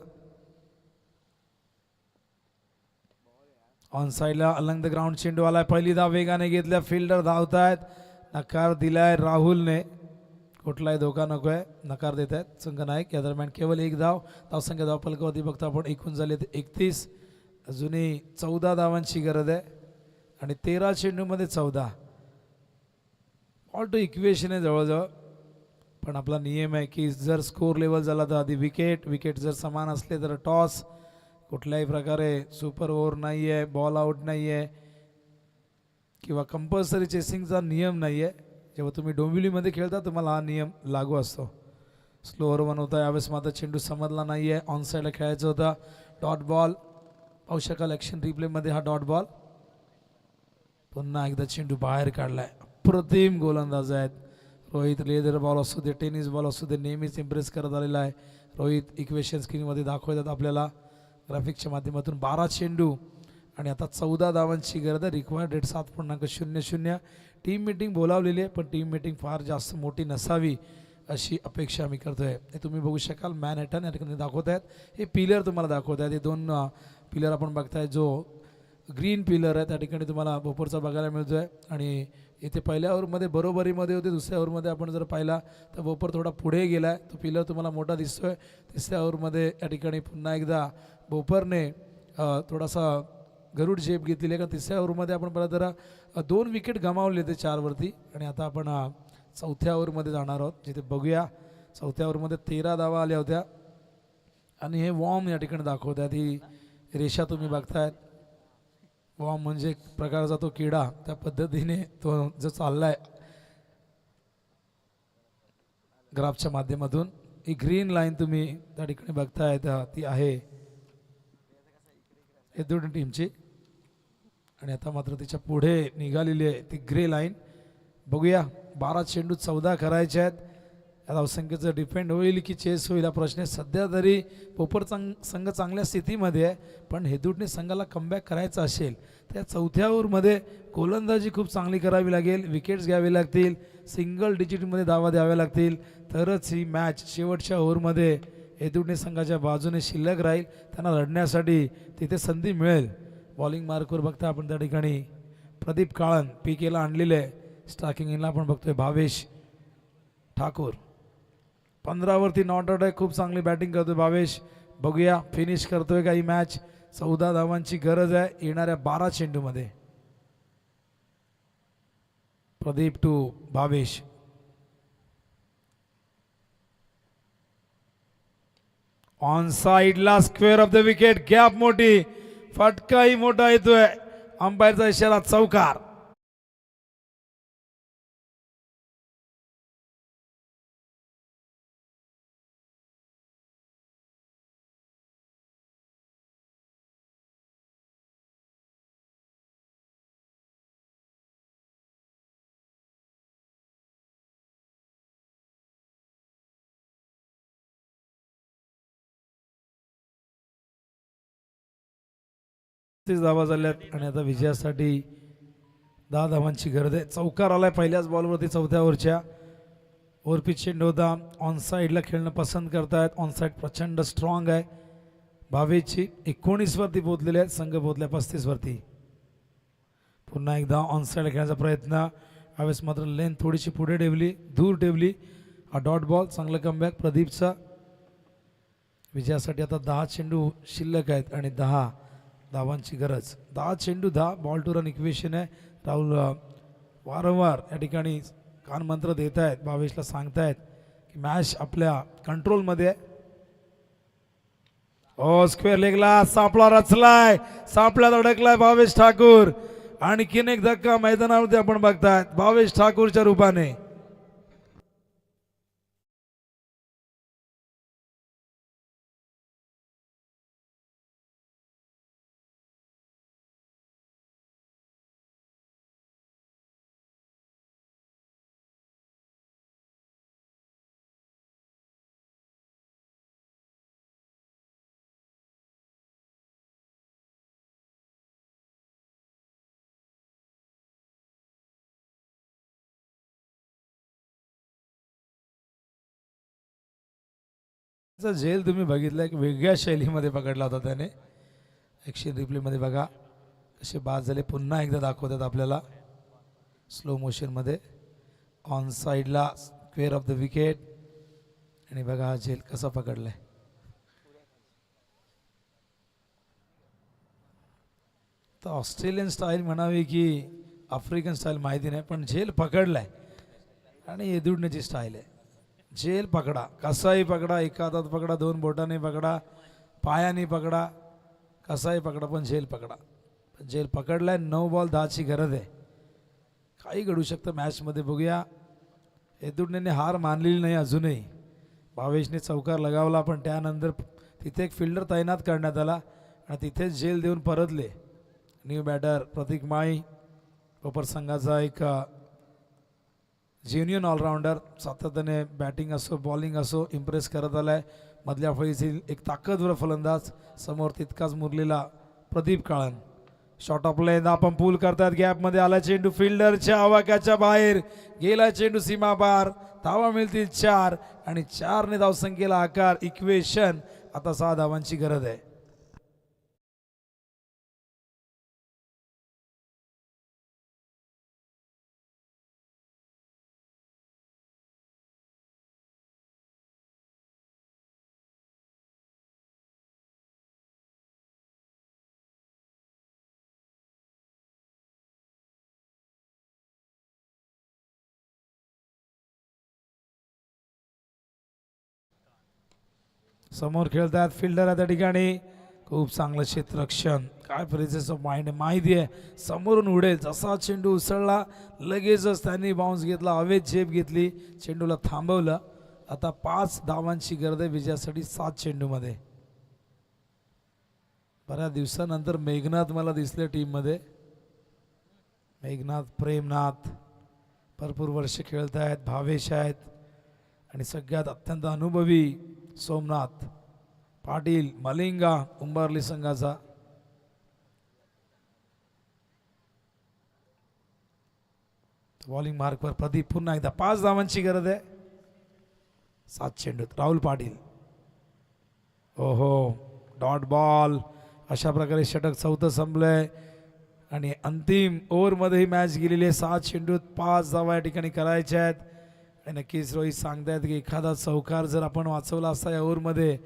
ऑन साईडला अलंग द ग्राउंड चेंडू आलाय, पहिली धाव वेगाने घेतल्या, फिल्डर धावतायत, नकार दिलाय राहुलने. कुठलाही धोका नको आहे, नकार देत आहेत संघनायक. या दरम्यान केवळ एक धाव. धावसंख्या धावफलकावरती बघता आपण एकूण झाले 31. अजूनही 14 धावांची गरज आहे आणि 13 चेंडूमध्ये 14. ऑल टू इक्वेशन आहे जवळजवळ, पण आपला नियम आहे की जर स्कोर लेवल झाला तर आधी विकेट जर समान असले तर टॉस. कुठल्याही प्रकारे सुपर ओव्हर नाही आहे, बॉल आउट नाही आहे किंवा कंपल्सरी चेसिंगचा नियम नाही आहे. जेव्हा तुम्ही डोंबिवलीमध्ये खेळता तुम्हाला हा नियम लागू असतो. स्लो ओव्हर बनवता, यावेळेस मात्र चेंडू समजला नाही आहे, ऑन साईडला खेळायचं होता. डॉट बॉल पाहू शकाल ॲक्शन रिप्लेमध्ये हा डॉट बॉल. पुन्हा एकदा चेंडू बाहेर काढलाय. अप्रतिम गोलंदाज आहेत रोहित. लेदर बॉल असू दे, टेनिस बॉल असू दे, नेहमीच इम्प्रेस करत आलेला आहे रोहित. इक्वेशन स्क्रीनमध्ये दाखवतात आपल्याला ग्राफिक्सच्या माध्यमातून. 12 चेंडू आणि आता 14 धावांची गरज आहे. Required rate 7.00. टीम मीटिंग बोलावलेली आहे, पण टीम मीटिंग फार जास्त मोठी नसावी अशी अपेक्षा आम्ही करतोय. हे तुम्ही बघू शकाल मॅनहॅटन या ठिकाणी दाखवत आहेत. हे पिलर तुम्हाला दाखवत आहेत. हे 2 पिलर आपण बघताय. जो ग्रीन पिलर आहे त्या ठिकाणी तुम्हाला भोपरचा बघायला मिळतो आहे आणि इथे पहिल्या ओव्हरमध्ये बरोबरीमध्ये होते. दुसऱ्या ओव्हरमध्ये आपण जर पाहिला तर भोपर थोडा पुढे गेला आहे. तो पिलर तुम्हाला मोठा दिसतोय. तिसऱ्या ओव्हरमध्ये या ठिकाणी पुन्हा एकदा भोपरने थोडासा गरुड झेप घेतलेली आहे. का तिसऱ्या ओव्हरमध्ये आपण पाहिलं तर 2 विकेट गमावले ते 4 वरती. आणि आता आपण 4थ्या ओव्हरमध्ये जाणार आहोत, जिथे बघूया 4थ्या ओव्हरमध्ये 13 धावा आल्या होत्या. आणि हे वॉर्म या ठिकाणी दाखवत आहेत. ही रेषा तुम्ही बघतायत. वॉर्म म्हणजे एक प्रकारचा तो किडा, त्या पद्धतीने तो जो चाललाय ग्राफच्या माध्यमातून. ही ग्रीन लाईन तुम्ही त्या ठिकाणी बघतायत, ती आहे हे दोन्ही टीमची. आणि आता मात्र तिच्या पुढे निघालेली आहे ती ग्रे लाईन. बघूया 12 चेंडू 14 करायचे आहेत. या धावसंख्येचं डिपेंड होईल की चेस होईल हा प्रश्न. सध्या तरी भोपर संघ चांगल्या स्थितीमध्ये आहे, पण हेदूटने संघाला कमबॅक करायचं असेल त्या 4थ्या ओव्हरमध्ये गोलंदाजी खूप चांगली करावी लागेल. विकेट्स घ्यावे लागतील, सिंगल डिजिटमध्ये धावा द्याव्या लागतील, तरच ही मॅच शेवटच्या ओव्हरमध्ये हेदूटने संघाच्या बाजूने शिल्लक राहील. त्यांना लढण्यासाठी तिथे संधी मिळेल. बॉलिंग मार्कवर बघता आपण त्या ठिकाणी प्रदीप काळन पीकेला आणलेले आहे. स्ट्रायकिंग इनला आपण बघतोय भावेश ठाकूर. 15 वरती नॉट आउट आहे. खूप चांगली बॅटिंग करतोय भावेश. बघूया फिनिश करतोय का ही मॅच. 14 धावांची गरज आहे येणाऱ्या 12 चेंडूमध्ये. प्रदीप टू भावेश. ऑन साइडला square of the wicket. Gap मोठी, फटकाही मोठा येतोय. अंपायरचा इशारा चौकार. धावा झाल्यात आणि आता विजयासाठी 10 धावांची गरज आहे. चौकार आलाय पहिल्याच बॉलवरती 4थ्या ओव्हरच्या. ओव्हरपिच चेंडू होता. ऑन साईडला खेळणं पसंत करतायत. ऑन साईड प्रचंड स्ट्रॉंग आहे. 22ची 19 वरती पोहोचलेले आहेत, संघ पोहोचले 35 वरती. पुन्हा एकदा ऑनसाईड खेळण्याचा प्रयत्न, यावेळेस मात्र लेन थोडीशी पुढे ठेवली, दूर ठेवली. हा डॉट बॉल, चांगलं कमबॅक प्रदीपचा. विजयासाठी आता 10 चेंडू शिल्लक आहेत आणि 10 धावांची गरज. 10 चेंडू 10 बॉल टू रन इक्वेशन आहे. राहुल वारंवार या ठिकाणी कानमंत्र देत आहेत, भावेशला सांगतायत की मॅच आपल्या कंट्रोलमध्ये आहे. ओ स्क्वेअर लेगला सापळा रचलाय, सापळ्यात अडकलाय भावेश ठाकूर. आणखीन एक धक्का मैदानावरती आपण बघतायत भावेश ठाकूरच्या रूपाने. झेल तुम्ही बघितलं, एक वेगळ्या शैलीमध्ये पकडला होता त्याने. ॲक्शन रिप्लेमध्ये बघा कसे बाद झाले, पुन्हा एकदा दाखवतात आपल्याला स्लो मोशनमध्ये. ऑन साईडला स्क्वेअर ऑफ द विकेट आणि बघा हा झेल कसा पकडलाय. तर ऑस्ट्रेलियन स्टाईल म्हणावी की आफ्रिकन स्टाईल माहिती नाही, पण झेल पकडलाय आणि येदुडण्याची स्टाईल आहे. झेल पकडा, कसाही पकडा, एका हातात पकडा, 2 बोटाने पकडा, पायाने पकडा, कसाही पकडा, पण झेल पकडा. झेल पकडलाय. 9 बॉल 10ची गरज आहे. काही घडू शकतं मॅचमध्ये, बघूया. येदुडनेने हार मानलेली नाही अजूनही. भावेशने चौकार लगावला, पण त्यानंतर तिथे एक फिल्डर तैनात करण्यात आला आणि तिथेच झेल देऊन परतले. न्यू बॅटर प्रतीक माळी, कोपर संघाचा एक ज्युनियन ऑलराऊंडर, सातत्याने बॅटिंग असो बॉलिंग असो इम्प्रेस करत आलाय. मधल्या फळीतील एक ताकदवर फलंदाज, समोर तितकाच मुरलेला Pradeep Kalan. Shot of length आपण पूल करतात, गॅपमध्ये आला चेंडू, फिल्डरच्या आवाक्याच्या बाहेर गेला चेंडू, सीमा पार. धावा मिळतील 4 आणि 4ने धावसंख्येला आकार. इक्वेशन आता 6 धावांची गरज आहे. समोर खेळतात फिल्डर त्या ठिकाणी, खूप चांगलं क्षेत्ररक्षण. काय प्रेझेन्स ऑफ माइंड माहिती आहे, समोरून उडेल. जसा चेंडू उसळला लगेचच त्यांनी बाउन्स घेतला, हवेत झेप घेतली, चेंडूला थांबवलं. आता 5 धावांची गरज आहे विजयासाठी 7 चेंडूमध्ये. बऱ्याच दिवसानंतर मेघनाथ मला दिसले टीममध्ये. मेघनाथ, प्रेमनाथ भरपूर वर्ष खेळत आहेत, भावेश आहेत आणि सगळ्यात अत्यंत अनुभवी सोमनाथ पाटील, मलिंगा उंबारली संघाचा. बॉलिंग मार्कवर प्रदीप. पुन्हा एकदा 5 धावांची गरज आहे 7 चेंडूत. राहुल पाटील, ओहो डॉट बॉल. अशा प्रकारे षटक 4थं संपलंय आणि अंतिम ओव्हरमध्ये ही मॅच गेलेली आहे. 7 चेंडूत 5 धावा या ठिकाणी करायच्या आहेत. आणि नक्कीच रोहित सांगतायत की एखादा चौकार जर आपण वाचवला असता या ओव्हरमध्ये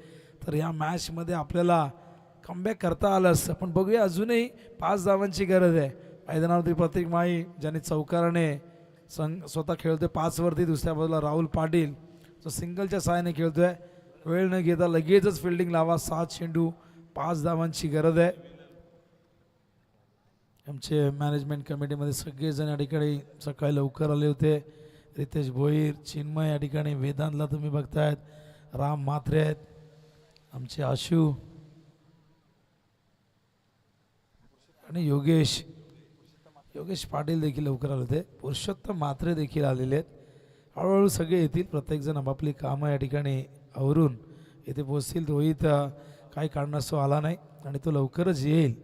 तर या मॅचमध्ये आपल्याला कमबॅक करता आलं असतं. पण बघूया, अजूनही 5 धावांची गरज आहे. मैदानावरती प्रतीक माळी ज्यांनी चौकाराने स्वतः खेळतोय 5 वरती. दुसऱ्या बाजूला राहुल पाटील जो सिंगलच्या सहाय्याने खेळतोय. वेळ न घेता लगेचच फिल्डिंग लावा. 7 चेंडू 5 धावांची गरज आहे. आमचे मॅनेजमेंट कमिटीमध्ये सगळेजण या ठिकाणी सकाळी लवकर आले होते. रितेश भोईर, चिन्मय या ठिकाणी, वेदांतला तुम्ही बघतायत, राम म्हात्रे आहेत, आमचे आशू आणि योगेश पाटील देखील लवकर आले होते. पुरुषोत्तम म्हात्रे देखील आलेले आहेत. हळूहळू सगळे येतील. प्रत्येकजण आपापली कामं या ठिकाणी आवरून येथे पोहोचतील. रोहित काही कारणास्तव आला नाही आणि तो लवकरच येईल.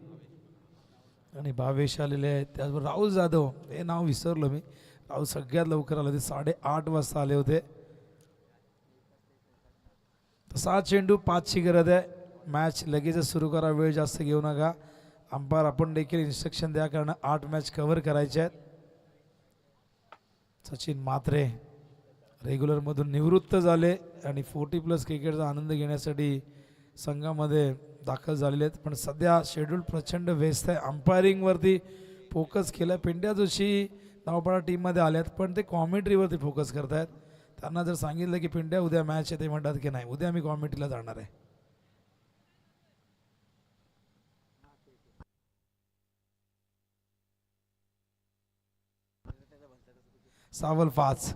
आणि भावेश आलेले आहेत, त्याचबरोबर राहुल जाधव, हे नाव विसरलो मी. राहुल सगळ्यात लवकर आले होते, 8:30 वाजता आले होते. 7 चेंडू 5ची गरज आहे. मॅच लगेचच सुरू करा, वेळ जास्त घेऊ नका. अंपायर आपण देखील इन्स्ट्रक्शन द्या, कारण 8 मॅच कव्हर करायचे आहेत. सचिन म्हात्रे रेग्युलरमधून निवृत्त झाले आणि 40+ क्रिकेटचा आनंद घेण्यासाठी संघामध्ये दाखल झालेले आहेत. पण सध्या शेड्यूल प्रचंड व्यस्त आहे. अंपायरिंगवरती फोकस केलं. पिंड्या जोशी धावपळा टीममध्ये आल्यात, पण ते कॉमेंट्रीवरती फोकस करत आहेत. त्यांना जर सांगितलं की पिंड्या उद्या मॅच आहे, ते म्हणतात की नाही, उद्या मी कॉमेंट्रीला जाणार आहे. सावल 5.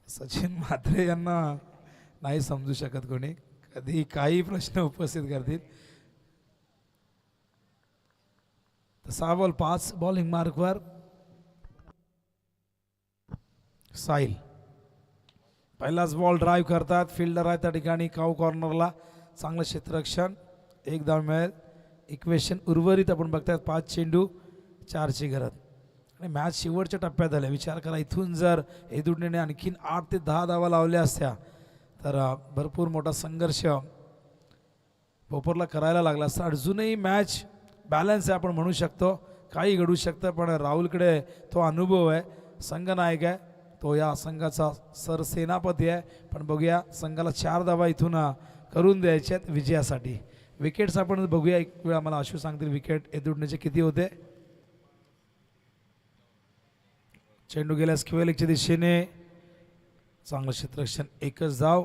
सचिन म्हात्रे यांना नाही समजू शकत कोणी, कधी काही प्रश्न उपस्थित करतील. सावल 5 बॉलिंग मार्कवर. साहिल पहिलाच बॉल ड्राईव्ह करतात. फिल्डर आहे त्या ठिकाणी काऊ कॉर्नरला. चांगलं क्षेत्ररक्षण. 1 धाव मिळेल. इक्वेशन उर्वरित आपण बघतायत 5 चेंडू 4ची गरज आणि मॅच शेवटच्या टप्प्यात आल्या. विचार करा, इथून जर एदुडनेने आणखीन 8 ते 10 धावा लावल्या असत्या तर भरपूर मोठा संघर्ष भोपरला करायला लागला असता. अजूनही मॅच बॅलन्स आहे आपण म्हणू शकतो. काही घडू शकतं, पण राहुलकडे तो अनुभव आहे. संघनायक आहे तो, या संघाचा सरसेनापती आहे. पण बघूया, संघाला 4 धावा इथून करून द्यायच्या आहेत विजयासाठी. विकेट्स आपण बघूया एक वेळा. मला आशू सांगतील विकेट एदुडनेचे किती होते. चेंडू गेला स्क्वेअर दिशेने. चांगलं क्षेत्ररक्षण. 1च धाव.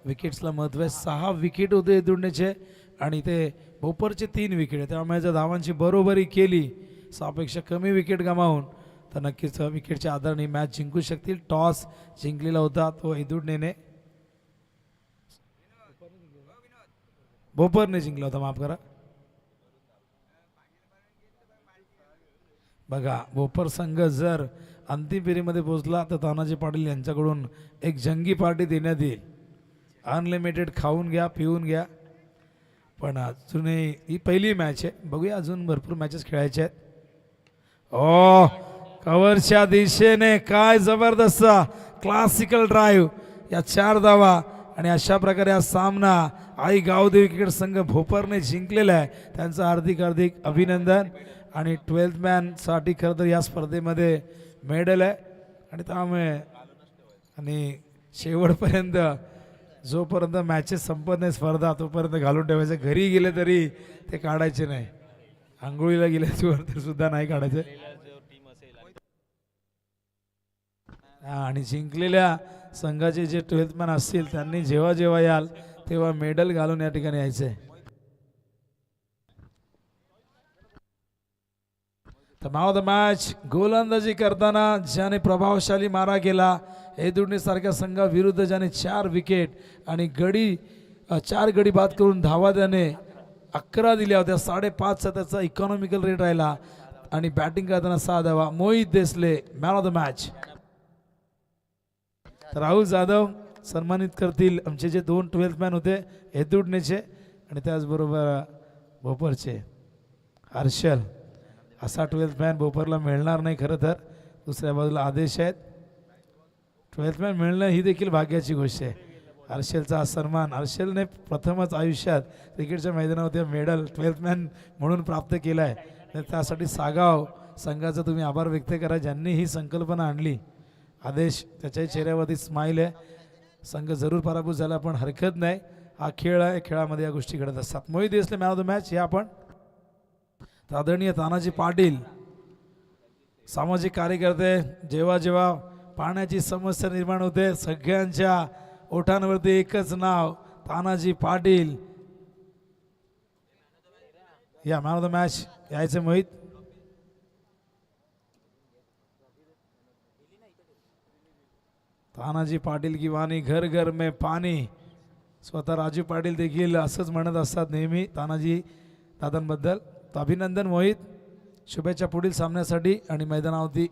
विकेट्सला महत्त्व आहे. 6 विकेट होते एदुडनेचे आणि ते भोपरचे 3 विकेट. त्यामुळे जर धावांची बरोबरी केली, 6 पेक्षा कमी विकेट गमावून, तर नक्कीच विकेटच्या आधाराने मॅच जिंकू शकतील. टॉस जिंकलेला होता तो एदुडनेने, भोपरने जिंकला होता, माफ करा. बघा, भोपर संघ जर अंतिम फेरीमध्ये पोहोचला तर तानाजी पाटील यांच्याकडून एक जंगी पार्टी देण्यात येईल. अनलिमिटेड खाऊन घ्या, पिऊन घ्या. पण अजूनही ही पहिली मॅच आहे. बघूया, अजून भरपूर मॅचेस खेळायचे आहेत. ओ, कव्हरच्या दिशेने काय जबरदस्त क्लासिकल ड्राईव्ह. या 4 धावा आणि अशा प्रकारे हा सामना आई गावदेवी क्रिकेट संघ भोपरने जिंकलेला आहे. त्यांचं हार्दिक हार्दिक अभिनंदन. आणि 12th मॅन साठी खरं तर या स्पर्धेमध्ये मेडल आहे आणि त्यामुळे आणि शेवटपर्यंत जोपर्यंत मॅचेस संपत नाही स्पर्धा, तोपर्यंत घालून ठेवायचं. घरी गेले तरी ते काढायचे नाही. आंघोळीला गेले तर सुद्धा नाही काढायचे. आणि जिंकलेल्या संघाचे जे 12th मॅन असतील त्यांनी जेव्हा जेव्हा याल तेव्हा मेडल घालून या ठिकाणी यायचे. तर मॅन ऑफ द मॅच गोलंदाजी करताना ज्याने प्रभावशाली मारा केला, एदुडने सारख्या संघाविरुद्ध ज्याने 4 विकेट आणि 4 गडी बाद करून धावा त्याने 11 दिल्या होत्या. 5.5चा त्याचा इकॉनॉमिकल रेट राहिला आणि बॅटिंग करताना 6 धावा. Mohit Desale man of the match. Rahul Jadhav सन्मानित करतील आमचे जे 2 12th मॅन होते एदुडनेचे आणि त्याचबरोबर भोपरचे हर्षल. असा 12th मॅन भोपरला मिळणार नाही खरं तर. दुसऱ्या बाजूला आदेश आहेत. 12th मॅन मिळणं ही देखील भाग्याची गोष्ट आहे. हर्षलचा सन्मान हर्षलने प्रथमच आयुष्यात क्रिकेटच्या मैदानावरती मेडल 12th मॅन म्हणून प्राप्त केला आहे. त्यासाठी सागाव संघाचा तुम्ही आभार व्यक्त करा, ज्यांनी ही संकल्पना आणली. आदेश त्याच्याही चेहऱ्यावरती स्माईल आहे. संघ जरूर पराभूत झाला पण हरकत नाही. हा खेळ आहे, खेळामध्ये या गोष्टी घडत असतात. Mohit Desale man of the match. हे आपण आदरणीय तानाजी पाटील सामाजिक कार्यकर्ते. जेव्हा जेव्हा पाण्याची समस्या निर्माण होते सगळ्यांच्या ओठांवरती एकच नाव तानाजी पाटील. या मॅन ऑफ द मॅच यायचे मोहित. तानाजी पाटील की वाणी घर घर में पाणी. स्वतः राजू पाटील देखील असंच म्हणत असतात नेहमी तानाजी दादांबद्दल. तर अभिनंदन मोहित. शुभेच्छा पुढील सामन्यासाठी आणि मैदानावरती